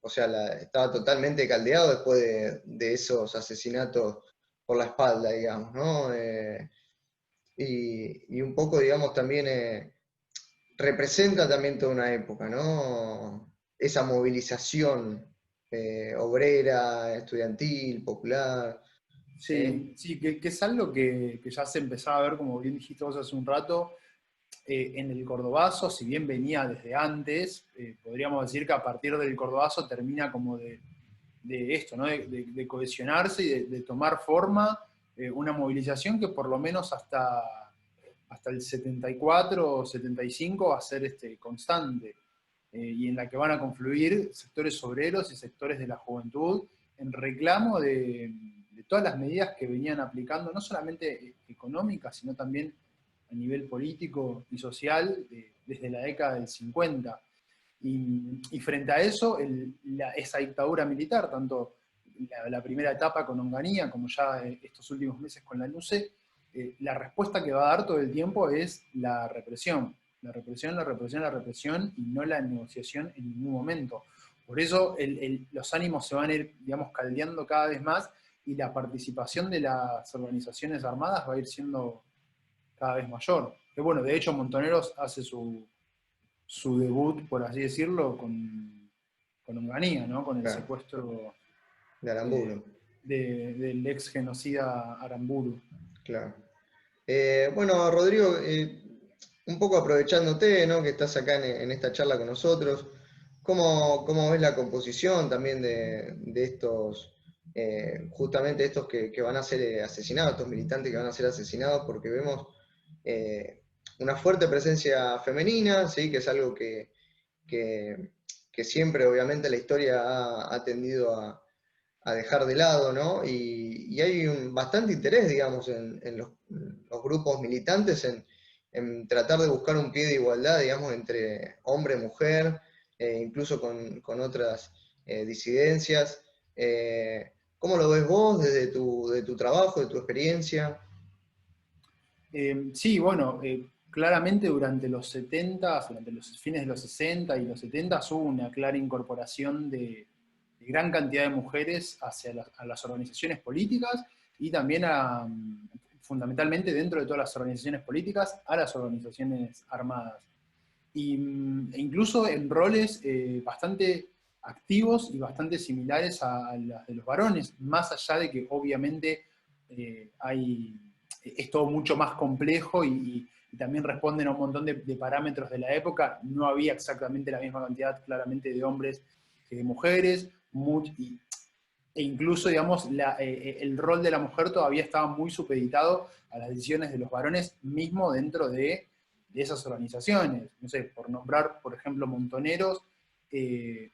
O sea, estaba totalmente caldeado después de esos asesinatos por la espalda, digamos, ¿no? Y un poco, digamos, también representa también toda una época, ¿no? Esa movilización obrera, estudiantil, popular. Sí, sí, que es algo que ya se empezaba a ver, como bien dijiste vos hace un rato, en el Cordobazo, si bien venía desde antes, podríamos decir que a partir del Cordobazo termina como de esto, ¿no? De cohesionarse y de tomar forma una movilización que por lo menos hasta el 74 o 75 va a ser constante, y en la que van a confluir sectores obreros y sectores de la juventud en reclamo de todas las medidas que venían aplicando, no solamente económicas, sino también a nivel político y social desde la década del 50. Y frente a eso, esa dictadura militar, tanto la primera etapa con Onganía, como ya estos últimos meses con la NUCE, la respuesta que va a dar todo el tiempo es la represión. La represión, la represión, la represión, y no la negociación en ningún momento. Por eso los ánimos se van a ir, digamos, caldeando cada vez más, y la participación de las organizaciones armadas va a ir siendo cada vez mayor. Que bueno, de hecho Montoneros hace su debut, por así decirlo, con Onganía, ¿no? Con el secuestro de Aramburu. Del ex genocida Aramburu. Claro. Bueno, Rodrigo, un poco aprovechándote, ¿no? Que estás acá en esta charla con nosotros, ¿cómo ves la composición también de estos, justamente estos que van a ser asesinados, estos militantes que van a ser asesinados? Porque vemos una fuerte presencia femenina, ¿sí? Que es algo que siempre, obviamente, la historia ha tendido a dejar de lado, ¿no? Y hay bastante interés, digamos, en los grupos militantes en tratar de buscar un pie de igualdad, digamos, entre hombre y mujer, incluso con otras disidencias. ¿Cómo lo ves vos desde tu trabajo, de tu experiencia? Sí, bueno, claramente durante los 70, durante los fines de los 60 y los 70 hubo una clara incorporación de gran cantidad de mujeres a las organizaciones políticas, y también fundamentalmente dentro de todas las organizaciones políticas, a las organizaciones armadas. E incluso en roles bastante activos y bastante similares a las de los varones, más allá de que obviamente es todo mucho más complejo y también responden a un montón de parámetros de la época. No había exactamente la misma cantidad, claramente, de hombres que de mujeres, e incluso, digamos, el rol de la mujer todavía estaba muy supeditado a las decisiones de los varones, mismo dentro de esas organizaciones. No sé, por nombrar, por ejemplo, Montoneros,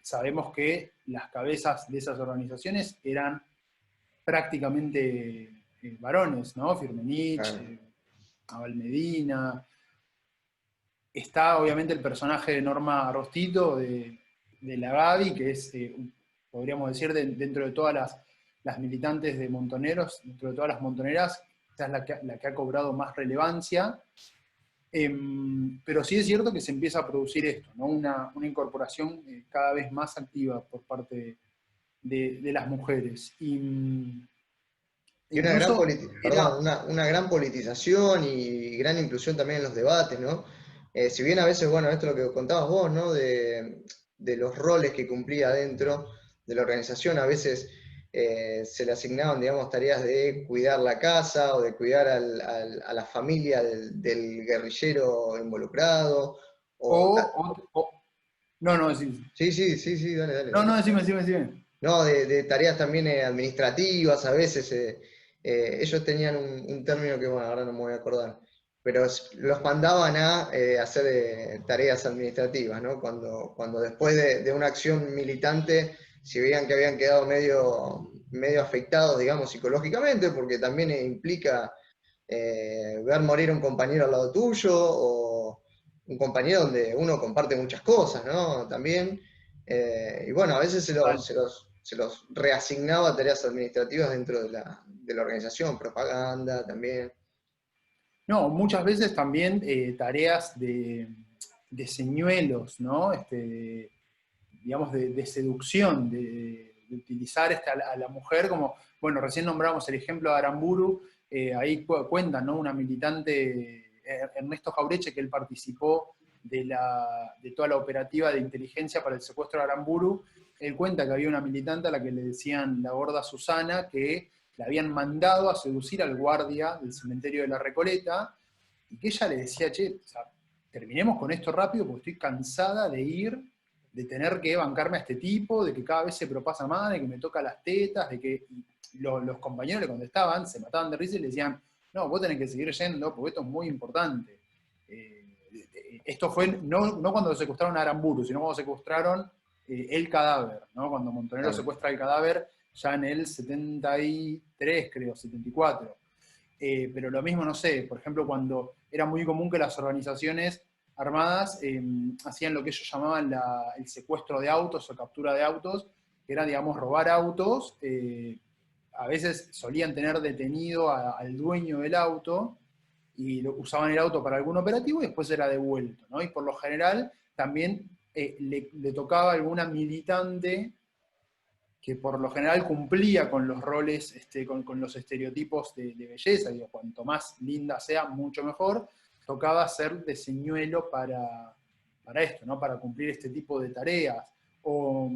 sabemos que las cabezas de esas organizaciones eran prácticamente varones, ¿no? Firmenich, Abel Medina. Está obviamente el personaje de Norma Rostito, de la Gaby, que es, podríamos decir, dentro de todas las militantes de Montoneros, dentro de todas las montoneras, esta es la que ha cobrado más relevancia. Pero sí es cierto que se empieza a producir esto, ¿no? Una incorporación cada vez más activa por parte de las mujeres. Y una gran politización y gran inclusión también en los debates, ¿no? Si bien a veces, bueno, esto es lo que contabas vos, ¿no? De los roles que cumplía dentro de la organización, a veces se le asignaban, digamos, tareas de cuidar la casa o de cuidar a la familia del guerrillero involucrado. No, sí. Sí, dale. No, decime. No, de tareas también administrativas, a veces ellos tenían un término que, bueno, ahora no me voy a acordar, pero los mandaban a hacer tareas administrativas, ¿no? Cuando después de una acción militante, si veían que habían quedado medio afectados, digamos, psicológicamente, porque también implica ver morir a un compañero al lado tuyo, o un compañero donde uno comparte muchas cosas, ¿no? También. Y bueno, a veces se los reasignaba a tareas administrativas dentro de la organización, propaganda también. No, muchas veces también tareas de señuelos, ¿no? Digamos, de seducción, de utilizar a la mujer como, bueno, recién nombramos el ejemplo de Aramburu, ahí cuentan, ¿no? Una militante, Ernesto Jaureche, que él participó de toda la operativa de inteligencia para el secuestro de Aramburu. Él cuenta que había una militante a la que le decían la gorda Susana, que la habían mandado a seducir al guardia del cementerio de la Recoleta, y que ella le decía, che, o sea, terminemos con esto rápido porque estoy cansada de tener que bancarme a este tipo, de que cada vez se propasa más, de que me toca las tetas, de que los compañeros le contestaban, se mataban de risa y le decían, no, vos tenés que seguir yendo porque esto es muy importante. Esto fue no cuando secuestraron a Aramburu, sino cuando secuestraron el cadáver, ¿no? Cuando Montonero secuestra el cadáver, ya en el 73, creo, 74. Pero lo mismo, no sé, por ejemplo, cuando era muy común que las organizaciones armadas hacían lo que ellos llamaban el secuestro de autos o captura de autos, que era, digamos, robar autos. A veces solían tener detenido al dueño del auto y usaban el auto para algún operativo y después era devuelto, ¿no? Y por lo general también le tocaba a alguna militante que por lo general cumplía con los roles, con los estereotipos de belleza, digo, cuanto más linda sea, mucho mejor, tocaba ser de señuelo para esto, ¿no? Para cumplir este tipo de tareas, o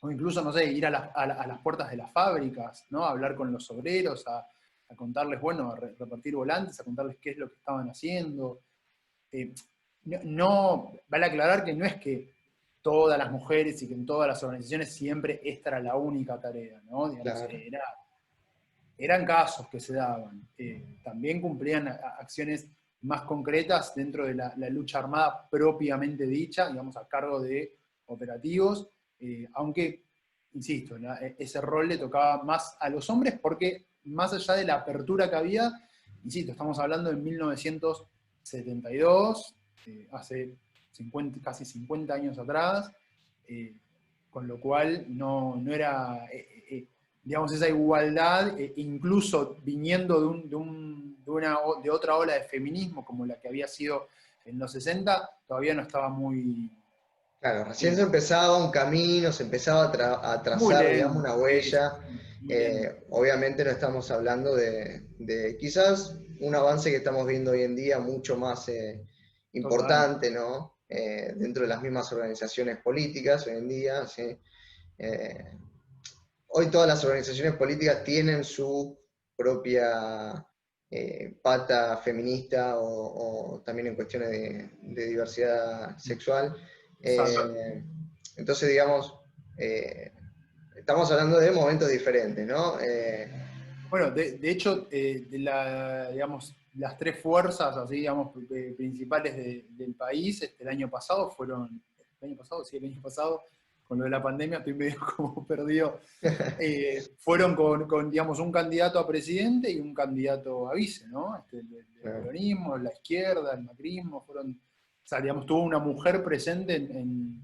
incluso, no sé, ir a las puertas de las fábricas, ¿no? A hablar con los obreros, a contarles, bueno, a repartir volantes, a contarles qué es lo que estaban haciendo. No, vale aclarar que no es que todas las mujeres y que en todas las organizaciones siempre esta era la única tarea, ¿no? Digamos, Claro. Eran casos que se daban. También cumplían acciones más concretas dentro de la lucha armada propiamente dicha, digamos, a cargo de operativos, aunque, insisto, ese rol le tocaba más a los hombres porque más allá de la apertura que había, insisto, estamos hablando de 1972, hace casi 50 años atrás, con lo cual no era, digamos, esa igualdad, incluso viniendo de otra ola de feminismo como la que había sido en los 60, todavía no estaba muy... Claro, recién se empezaba un camino, se empezaba a trazar, digamos, una huella. Obviamente no estamos hablando de quizás un avance que estamos viendo hoy en día mucho más importante, ¿no? Dentro de las mismas organizaciones políticas hoy en día, ¿sí? Hoy todas las organizaciones políticas tienen su propia pata feminista o también en cuestiones de diversidad sexual. Entonces, digamos, estamos hablando de momentos diferentes, ¿no? Bueno, de hecho, digamos, las tres fuerzas, así, digamos, principales del país, el año pasado fueron, el año pasado, con lo de la pandemia estoy medio como perdido, fueron con, digamos, un candidato a presidente y un candidato a vice, ¿no? El peronismo, la izquierda, el macrismo, fueron, o sea, digamos, tuvo una mujer presente en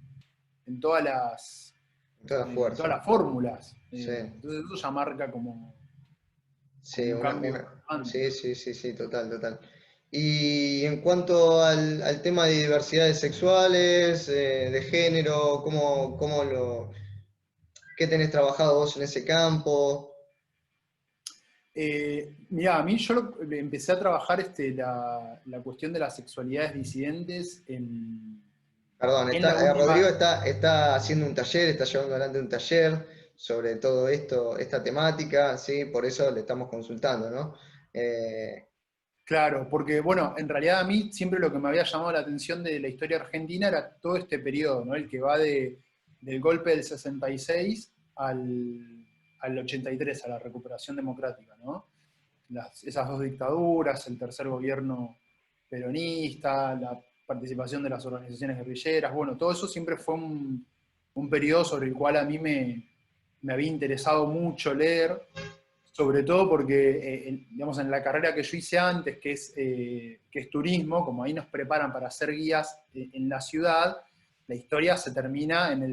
todas las fórmulas. Sí. Entonces eso ya marca como... Sí, sí, total. Y en cuanto al tema de diversidades sexuales, de género, ¿qué tenés trabajado vos en ese campo? Mirá, a mí yo empecé a trabajar la cuestión de las sexualidades disidentes en... Perdón, Rodrigo está haciendo un taller, está llevando adelante un taller sobre todo esto, esta temática, ¿sí? Por eso le estamos consultando, ¿no? Claro, porque bueno, en realidad a mí siempre lo que me había llamado la atención de la historia argentina era todo este periodo, ¿no? El que va del golpe del 66 al al 83, a la recuperación democrática, ¿no? Esas dos dictaduras, el tercer gobierno peronista, la participación de las organizaciones guerrilleras, bueno, todo eso siempre fue un periodo sobre el cual a mí me había interesado mucho leer, sobre todo porque, digamos, en la carrera que yo hice antes, que es turismo, como ahí nos preparan para hacer guías en la ciudad, la historia se termina en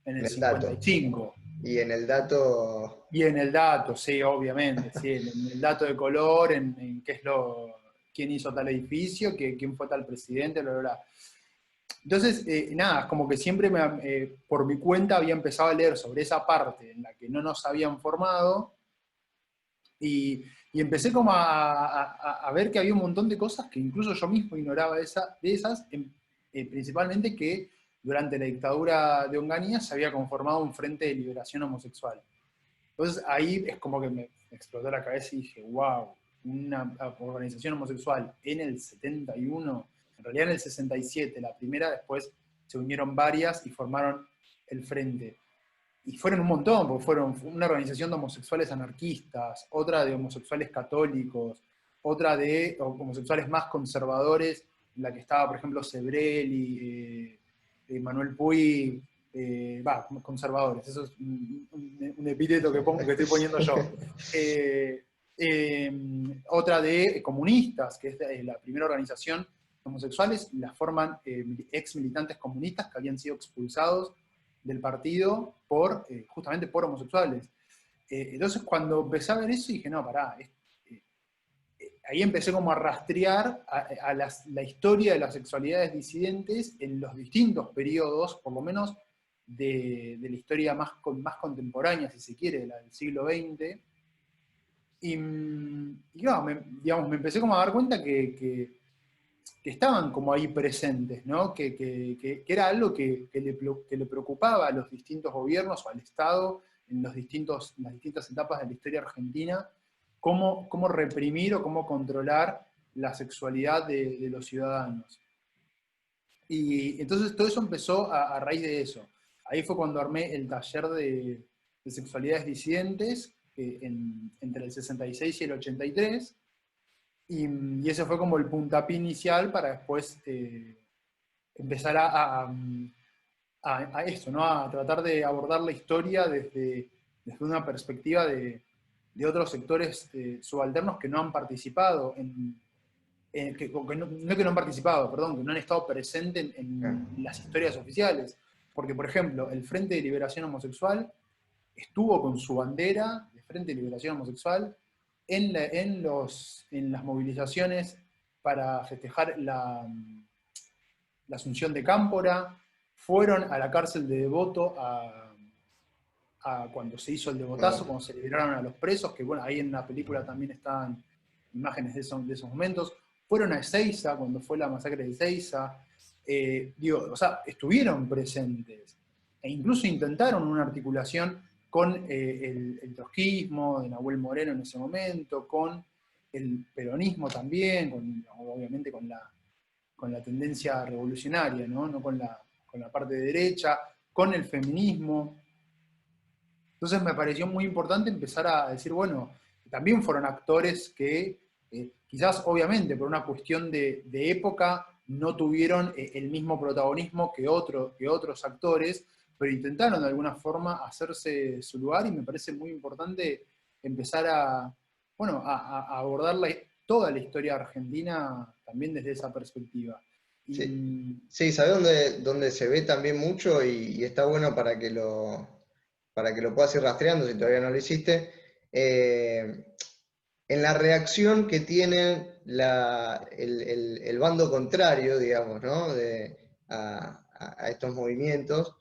el 55. Y en el dato... Y en el dato, sí, obviamente, sí, en el dato de color, en qué es quién hizo tal edificio, quién fue tal presidente, bla, bla, bla. Entonces, nada, es como que siempre por mi cuenta había empezado a leer sobre esa parte en la que no nos habían formado, y empecé como a ver que había un montón de cosas que incluso yo mismo ignoraba de esas, principalmente que durante la dictadura de Onganía se había conformado un frente de liberación homosexual. Entonces ahí es como que me explotó la cabeza y dije, wow, una organización homosexual en el 71, en realidad en el 67, la primera, después se unieron varias y formaron el frente. Y fueron un montón, porque fueron una organización de homosexuales anarquistas, otra de homosexuales católicos, otra de homosexuales más conservadores, en la que estaba, por ejemplo, Sebrelli, Manuel Puig, conservadores, eso es un epíteto que estoy poniendo yo. Otra de comunistas, que es la primera organización de homosexuales, la forman ex militantes comunistas que habían sido expulsados del partido justamente por homosexuales. Entonces cuando empecé a ver eso dije, no, pará, ahí empecé como a rastrear la historia de las sexualidades disidentes en los distintos periodos, por lo menos de la historia más contemporánea, si se quiere, la del siglo XX. Y claro, me empecé como a dar cuenta que estaban como ahí presentes, ¿no? Que era algo que le preocupaba a los distintos gobiernos o al Estado en las distintas etapas de la historia argentina, cómo reprimir o cómo controlar la sexualidad de los ciudadanos. Y entonces todo eso empezó a raíz de eso. Ahí fue cuando armé el taller de sexualidades disidentes entre el 66 y el 83, y ese fue como el puntapié inicial para después empezar a esto, ¿no? A tratar de abordar la historia desde una perspectiva de otros sectores subalternos que no han participado que no han participado, perdón, que no han estado presentes en las historias oficiales. Porque, por ejemplo, el Frente de Liberación Homosexual estuvo con su bandera de Frente de Liberación Homosexual en las movilizaciones para festejar la Asunción de Cámpora, fueron a la cárcel de Devoto cuando se hizo el Devotazo, cuando se liberaron a los presos, que bueno, ahí en la película también están imágenes de esos momentos, fueron a Ezeiza cuando fue la masacre de Ezeiza, o sea, estuvieron presentes, e incluso intentaron una articulación con el trotskismo de Nahuel Moreno en ese momento, con el peronismo también, obviamente con la tendencia revolucionaria, no con la parte de derecha, con el feminismo. Entonces me pareció muy importante empezar a decir, bueno, también fueron actores que quizás obviamente por una cuestión de época no tuvieron el mismo protagonismo que otros actores, pero intentaron de alguna forma hacerse su lugar, y me parece muy importante empezar a abordar toda la historia argentina también desde esa perspectiva. Sí, ¿sabes dónde se ve también mucho? Y está bueno para que lo puedas ir rastreando si todavía no lo hiciste. En la reacción que tiene el bando contrario, digamos, ¿no? a estos movimientos.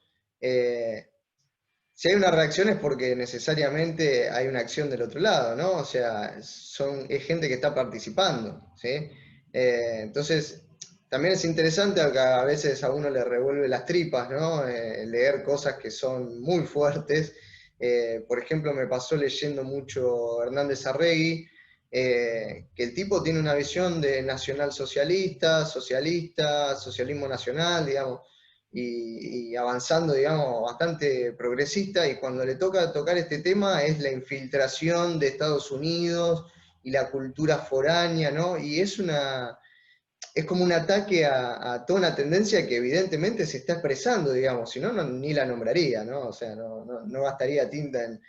Si hay una reacción es porque necesariamente hay una acción del otro lado, ¿no? O sea, es gente que está participando, ¿sí? Entonces, también es interesante, aunque a veces a uno le revuelve las tripas, ¿no? Leer cosas que son muy fuertes. Por ejemplo, me pasó leyendo mucho Hernández Arregui, que el tipo tiene una visión de nacionalsocialista, socialismo nacional, digamos. y avanzando, digamos, bastante progresista, y cuando le toca tocar este tema es la infiltración de Estados Unidos y la cultura foránea, ¿no? Y es como un ataque a toda una tendencia que evidentemente se está expresando, digamos, si no, ni la nombraría, ¿no? O sea, no gastaría tinta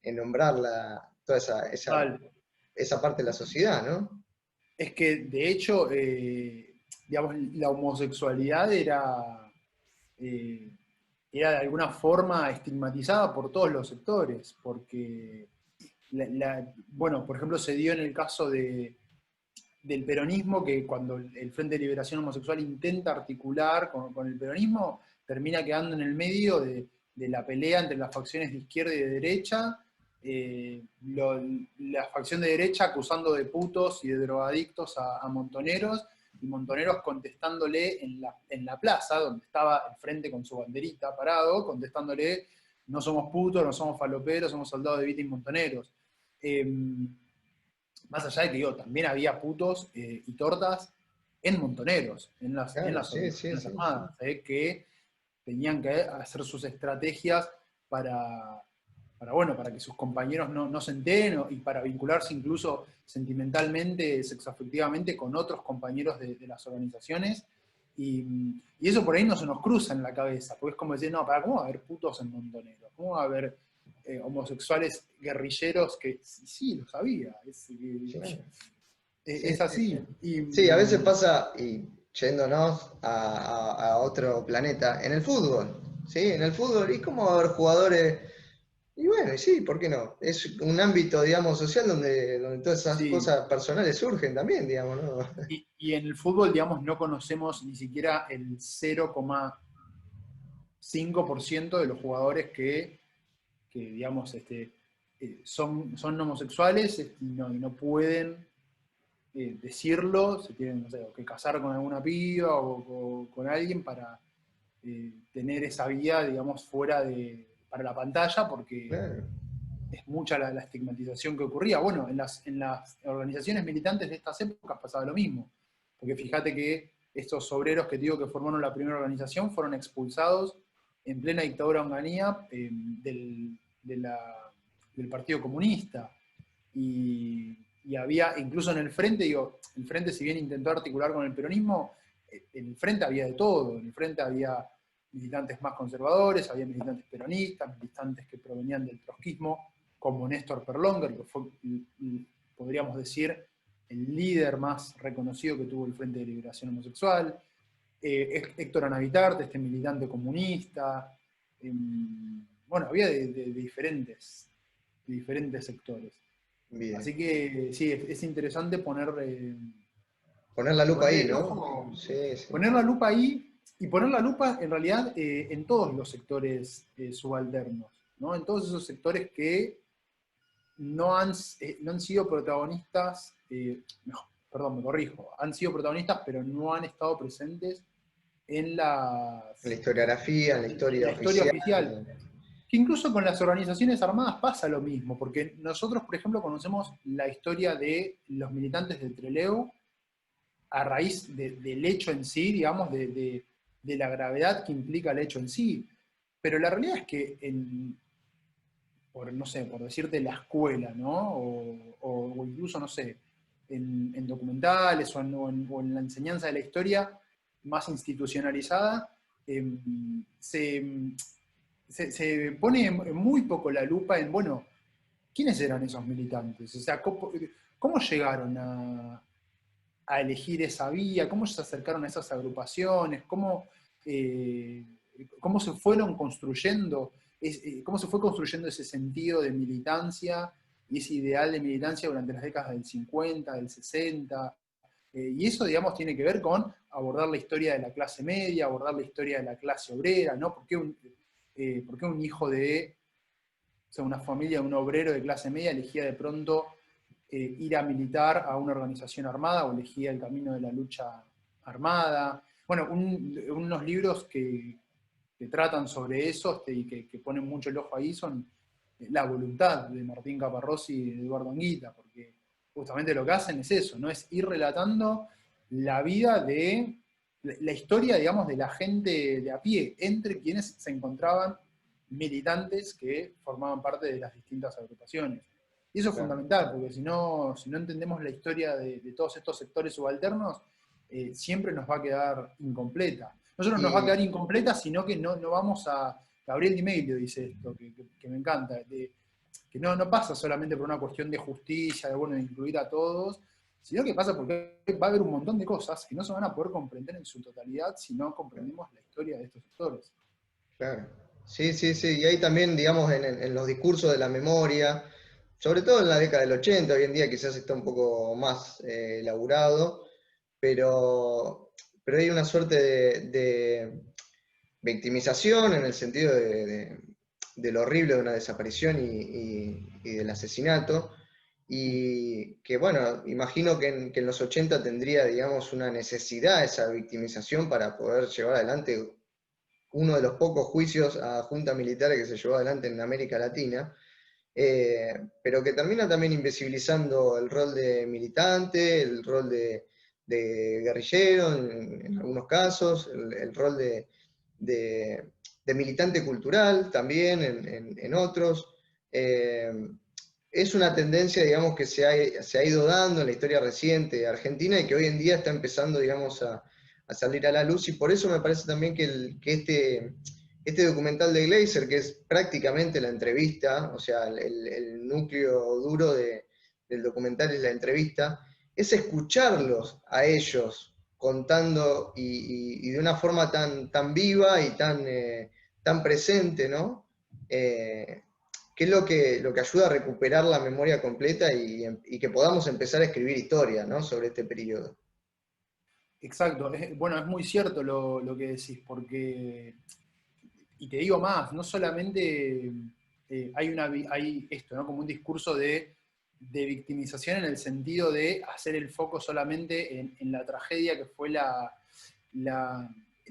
en nombrarla, toda Vale. esa parte de la sociedad, ¿no? Es que, de hecho, digamos, la homosexualidad eh, era de alguna forma estigmatizada por todos los sectores, porque, bueno, por ejemplo, se dio en el caso del peronismo, que cuando el Frente de Liberación Homosexual intenta articular con el peronismo, termina quedando en el medio de la pelea entre las facciones de izquierda y de derecha, la facción de derecha acusando de putos y de drogadictos a montoneros, y Montoneros contestándole en la plaza, donde estaba el frente con su banderita parado, contestándole: no somos putos, no somos faloperos, somos soldados de Vita y Montoneros. Más allá de que digo, también había putos y tortas en Montoneros, en las Claro, organizaciones armadas, que tenían que hacer sus estrategias para que sus compañeros no se enteren, y para vincularse incluso sentimentalmente, sexoafectivamente con otros compañeros de las organizaciones. Y eso por ahí no se nos cruza en la cabeza, porque es como decir: no, ¿cómo va a haber putos en Montoneros? ¿Cómo va a haber homosexuales guerrilleros? Que sí, lo sabía. Es así. Sí, a veces pasa, y yéndonos a otro planeta, en el fútbol, ¿sí? En el fútbol, ¿y cómo va a haber jugadores? Y bueno, y sí, ¿por qué no? Es un ámbito, digamos, social donde todas esas Sí. cosas personales surgen también, digamos, ¿no? Y en el fútbol, digamos, no conocemos ni siquiera el 0,5% de los jugadores que digamos, son homosexuales, y no pueden decirlo, se tienen, no sé, o que casar con alguna piba o con alguien para tener esa vía, digamos, para la pantalla, porque Claro. es mucha la estigmatización que ocurría. Bueno, en las organizaciones militantes de estas épocas pasaba lo mismo, porque fíjate que estos obreros que te digo que formaron la primera organización fueron expulsados en plena dictadura honganía del Partido Comunista. Y había, incluso en el Frente, digo, el Frente, si bien intentó articular con el peronismo, en el Frente había de todo. En el Frente había militantes más conservadores, había militantes peronistas, militantes que provenían del trotskismo, como Néstor Perlonguer, que fue, podríamos decir, el líder más reconocido que tuvo el Frente de Liberación Homosexual. Héctor Anavitarte, este militante comunista. Bueno, había de diferentes sectores. Bien. Así que sí, es interesante poner la lupa ahí, ¿no? ojo, Sí. Poner la lupa ahí, y poner la lupa en realidad en todos los sectores subalternos, ¿no? En todos esos sectores que no han sido protagonistas, perdón, me corrijo, han sido protagonistas, pero no han estado presentes en la historiografía, en la historia oficial. Que incluso con las organizaciones armadas pasa lo mismo, porque nosotros, por ejemplo, conocemos la historia de los militantes del Trelew a raíz del hecho en sí, digamos, de la gravedad que implica el hecho en sí. Pero la realidad es que por decirte, la escuela, ¿no? O incluso, no sé, en documentales o en la enseñanza de la historia más institucionalizada, se pone muy poco la lupa en, bueno, ¿quiénes eran esos militantes? O sea, ¿cómo llegaron a elegir esa vía? ¿Cómo se acercaron a esas agrupaciones? ¿Cómo se fueron construyendo? ¿Cómo se fue construyendo ese sentido de militancia y ese ideal de militancia durante las décadas del 50, del 60? Y eso, digamos, tiene que ver con abordar la historia de la clase media, abordar la historia de la clase obrera, ¿no? ¿Por qué un hijo de, o sea, una familia de un obrero de clase media elegía de pronto ir a militar a una organización armada, o elegía el camino de la lucha armada? Bueno, unos libros que tratan sobre eso y que ponen mucho el ojo ahí son La voluntad, de Martín Caparrós y de Eduardo Anguita, porque justamente lo que hacen es eso, ¿no? Es ir relatando la vida de la historia, digamos, de la gente de a pie, entre quienes se encontraban militantes que formaban parte de las distintas agrupaciones. Y eso es fundamental, porque si no entendemos la historia de todos estos sectores subalternos, siempre nos va a quedar incompleta. No solo nos va a quedar incompleta, sino que no vamos a... Gabriel Di Meglio dice esto, que me encanta, que no pasa solamente por una cuestión de justicia, de incluir a todos, sino que pasa porque va a haber un montón de cosas que no se van a poder comprender en su totalidad si no comprendemos la historia de estos sectores. Claro. Sí, y ahí también, digamos, en los discursos de la memoria, sobre todo en la década del 80, hoy en día quizás está un poco más elaborado, pero hay una suerte de victimización en el sentido de lo horrible de una desaparición y del asesinato, y que bueno, imagino que en los 80 tendría, digamos, una necesidad esa victimización para poder llevar adelante uno de los pocos juicios a juntas militares que se llevó adelante en América Latina, pero que termina también invisibilizando el rol de militante, el rol de guerrillero en algunos casos, el rol de militante cultural también en otros. Es una tendencia, digamos, que se ha ido dando en la historia reciente de Argentina y que hoy en día está empezando, digamos, a salir a la luz, y por eso me parece también que este documental de Gleiser, que es prácticamente la entrevista, o sea, el núcleo duro del documental es la entrevista, es escucharlos a ellos contando y de una forma tan viva y tan presente, ¿no? Que es lo que ayuda a recuperar la memoria completa y que podamos empezar a escribir historia, ¿no? Sobre este periodo. Exacto, bueno, es muy cierto lo que decís, porque, y te digo más, no solamente hay esto, ¿no? Como un discurso de victimización en el sentido de hacer el foco solamente en la tragedia que fue la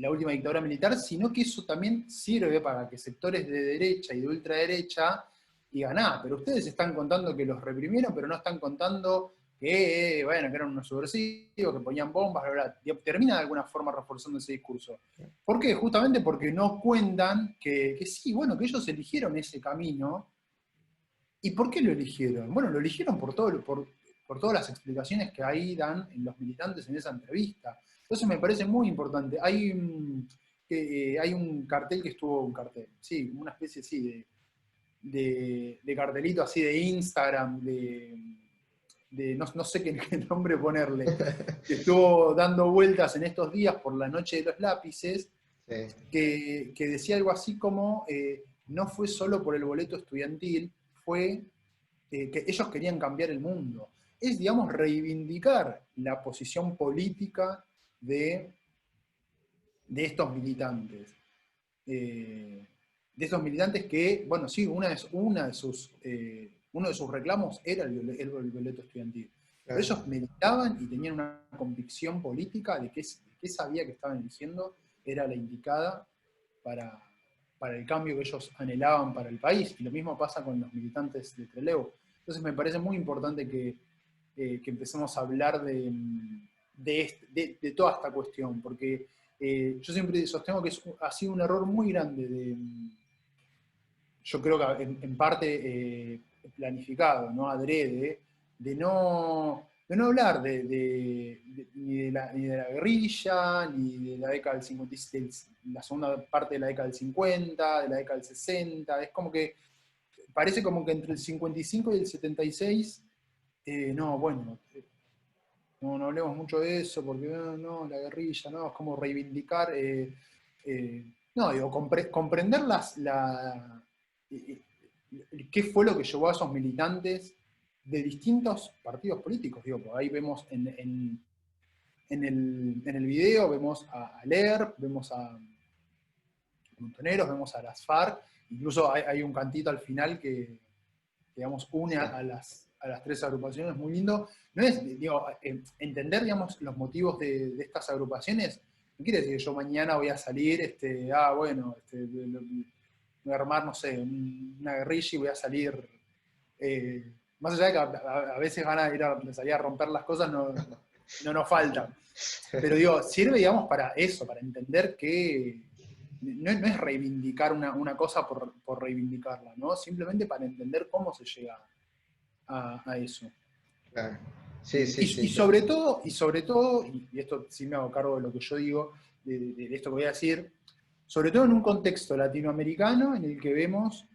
última dictadura militar, sino que eso también sirve para que sectores de derecha y de ultraderecha digan, pero ustedes están contando que los reprimieron, pero no están contando que eran unos subversivos, que ponían bombas, bla, bla. Termina de alguna forma reforzando ese discurso. ¿Por qué? Justamente porque no cuentan que sí, bueno, que ellos eligieron ese camino. ¿Y por qué lo eligieron? Bueno, lo eligieron por todas las explicaciones que ahí dan en los militantes en esa entrevista. Entonces me parece muy importante. Hay un cartel que estuvo, sí, una especie así de cartelito así de Instagram, no sé qué nombre ponerle, que estuvo dando vueltas en estos días por la noche de los lápices, sí, que decía algo así como, no fue solo por el boleto estudiantil, fue que ellos querían cambiar el mundo. Es, digamos, reivindicar la posición política de estos militantes. De estos militantes que, bueno, sí, uno de sus reclamos era el boleto estudiantil. Pero ellos militaban y tenían una convicción política de que esa vía que estaban eligiendo era la indicada para el cambio que ellos anhelaban para el país. Y lo mismo pasa con los militantes de Trelew. Entonces me parece muy importante que empecemos a hablar de toda esta cuestión, porque yo siempre sostengo que ha sido un error muy grande yo creo que en parte planificado, ¿no? Adrede, de no hablar ni de la guerrilla, ni de la década del 50, la segunda parte de la década del 50, de la década del 60, es como que parece como que entre el 55 y el 76, no hablemos mucho de eso, porque no, la guerrilla, no, es como reivindicar, comprender qué fue lo que llevó a esos militantes de distintos partidos políticos. Ahí vemos en el video, vemos a LER, vemos a Montoneros, vemos a las FARC, incluso hay un cantito al final que digamos, une a las tres agrupaciones, muy lindo. No es, entender, digamos, los motivos de estas agrupaciones, no quiere decir que yo mañana voy a salir, voy a armar, no sé, una guerrilla y voy a salir, más allá de que a veces van a salir a romper las cosas, no no nos faltan. Pero digo, sirve, digamos, para eso, para entender que no es reivindicar una cosa por reivindicarla, ¿no? Simplemente para entender cómo se llega a eso. Claro. Sí, sí, sí. Y sobre todo, y esto sí me hago cargo de lo que yo digo, de esto que voy a decir, sobre todo en un contexto latinoamericano en el que vemos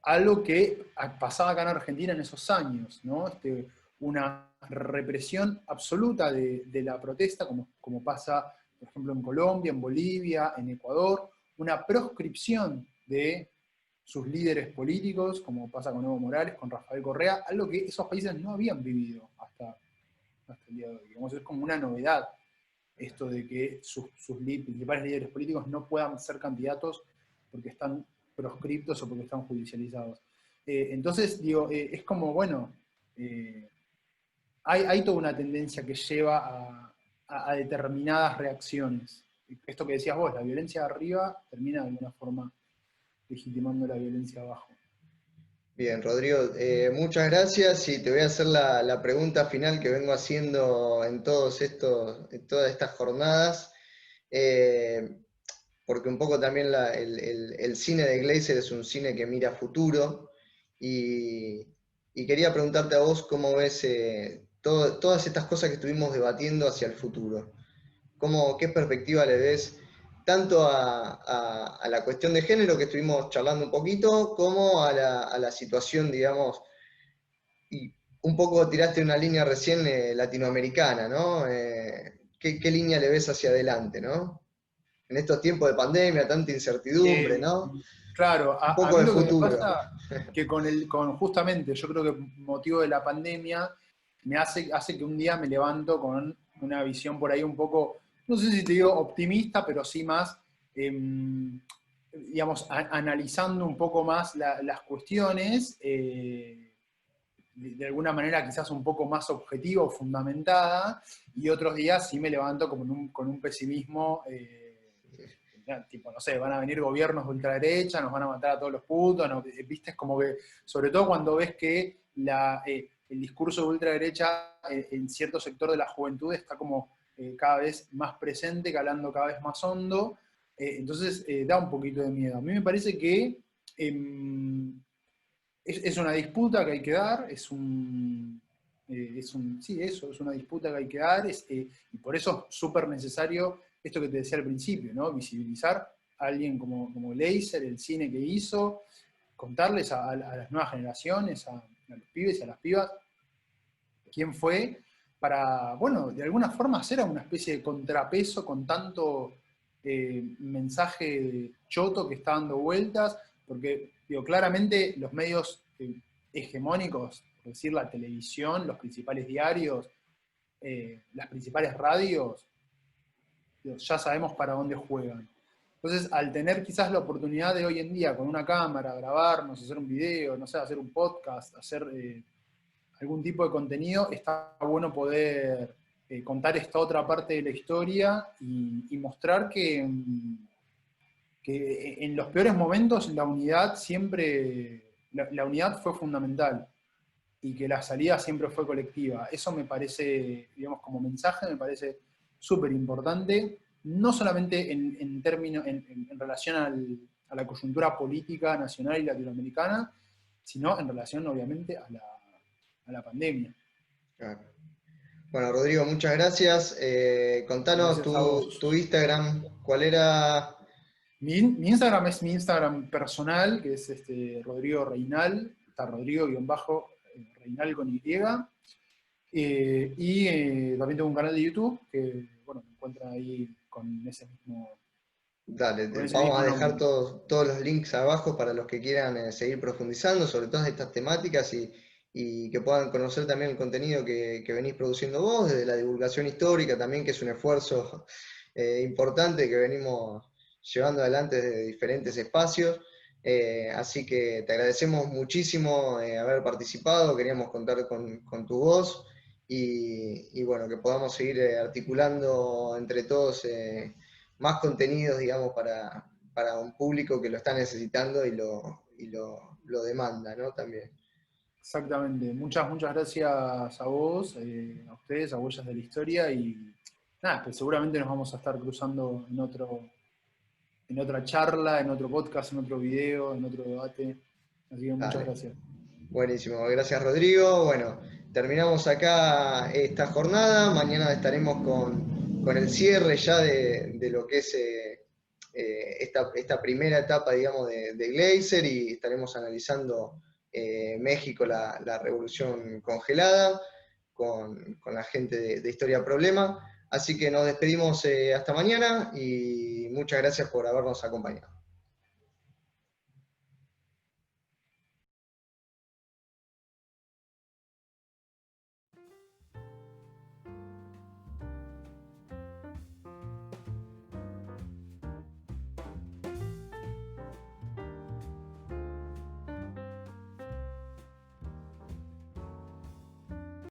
algo que pasaba acá en Argentina en esos años, ¿no? Una represión absoluta de la protesta, como pasa, por ejemplo, en Colombia, en Bolivia, en Ecuador, una proscripción de sus líderes políticos, como pasa con Evo Morales, con Rafael Correa, algo que esos países no habían vivido hasta el día de hoy. Digamos, es como una novedad esto de que sus principales líderes políticos no puedan ser candidatos porque están proscriptos o porque están judicializados. Entonces, digo, es como, bueno, hay toda una tendencia que lleva a determinadas reacciones. Esto que decías vos, la violencia de arriba termina de alguna forma legitimando la violencia abajo. Bien, Rodrigo, muchas gracias y te voy a hacer la pregunta final que vengo haciendo en todas estas jornadas, porque un poco también el cine de Gleiser es un cine que mira futuro y quería preguntarte a vos cómo ves todas estas cosas que estuvimos debatiendo hacia el futuro. ¿Qué perspectiva le ves tanto a la cuestión de género que estuvimos charlando un poquito, como a la situación, digamos, y un poco tiraste una línea recién latinoamericana, ¿no? ¿Qué línea le ves hacia adelante, ¿no? En estos tiempos de pandemia, tanta incertidumbre, ¿no? Claro, Un a poco mí de lo que me futuro. pasa que justamente, yo creo que motivo de la pandemia me hace que un día me levanto con una visión por ahí un poco, no sé si te digo optimista, pero sí más, digamos, analizando un poco más las cuestiones, de alguna manera quizás un poco más objetiva o fundamentada, y otros días sí me levanto como con un pesimismo, tipo, no sé, van a venir gobiernos de ultraderecha, nos van a matar a todos los putos, ¿no? ¿Viste? Es como que, sobre todo cuando ves que el discurso de ultraderecha en cierto sector de la juventud está como cada vez más presente, calando cada vez más hondo, entonces da un poquito de miedo. A mí me parece que es una disputa que hay que dar, es una disputa que hay que dar, y por eso es súper necesario esto que te decía al principio, ¿no? Visibilizar a alguien como Gleiser, el cine que hizo, contarles a las nuevas generaciones, a los pibes y a las pibas, quién fue, para, bueno, de alguna forma hacer una especie de contrapeso con tanto mensaje choto que está dando vueltas, porque digo, claramente los medios hegemónicos, por decir la televisión, los principales diarios, las principales radios, ya sabemos para dónde juegan. Entonces, al tener quizás la oportunidad de hoy en día con una cámara, grabarnos, hacer un video, no sé, hacer un podcast, hacer algún tipo de contenido, está bueno poder contar esta otra parte de la historia y mostrar que en los peores momentos la unidad siempre, la unidad fue fundamental y que la salida siempre fue colectiva. Eso me parece, digamos, como mensaje, me parece súper importante, no solamente en relación a la coyuntura política nacional y latinoamericana, sino en relación, obviamente, a la pandemia. Claro. Bueno, Rodrigo, muchas gracias. Contanos Gracias tu Instagram, ¿cuál era? Mi Instagram es mi Instagram personal, que es Rodrigo Reinal, está Rodrigo-Reinal con Y. También tengo un canal de YouTube que, bueno, me encuentran ahí con ese mismo. Dale, con ese vamos mismo a dejar nombre. todos los links abajo para los que quieran seguir profundizando sobre todas estas temáticas y que puedan conocer también el contenido que venís produciendo vos, desde la divulgación histórica también, que es un esfuerzo importante que venimos llevando adelante desde diferentes espacios. Así que te agradecemos muchísimo haber participado, queríamos contar con tu voz y bueno, que podamos seguir articulando entre todos más contenidos, digamos, para un público que lo está necesitando y lo demanda, ¿no? También. Exactamente. Muchas gracias a vos, a ustedes, a Huellas de la Historia, y nada, pues seguramente nos vamos a estar cruzando en otra charla, en otro podcast, en otro video, en otro debate. Así que muchas Dale. gracias. Buenísimo, gracias Rodrigo. Bueno, terminamos acá esta jornada. Mañana estaremos con el cierre ya de lo que es esta primera etapa, digamos, de Gleiser, y estaremos analizando México, la revolución congelada, con la gente de Historia Problema. Así que nos despedimos hasta mañana y muchas gracias por habernos acompañado.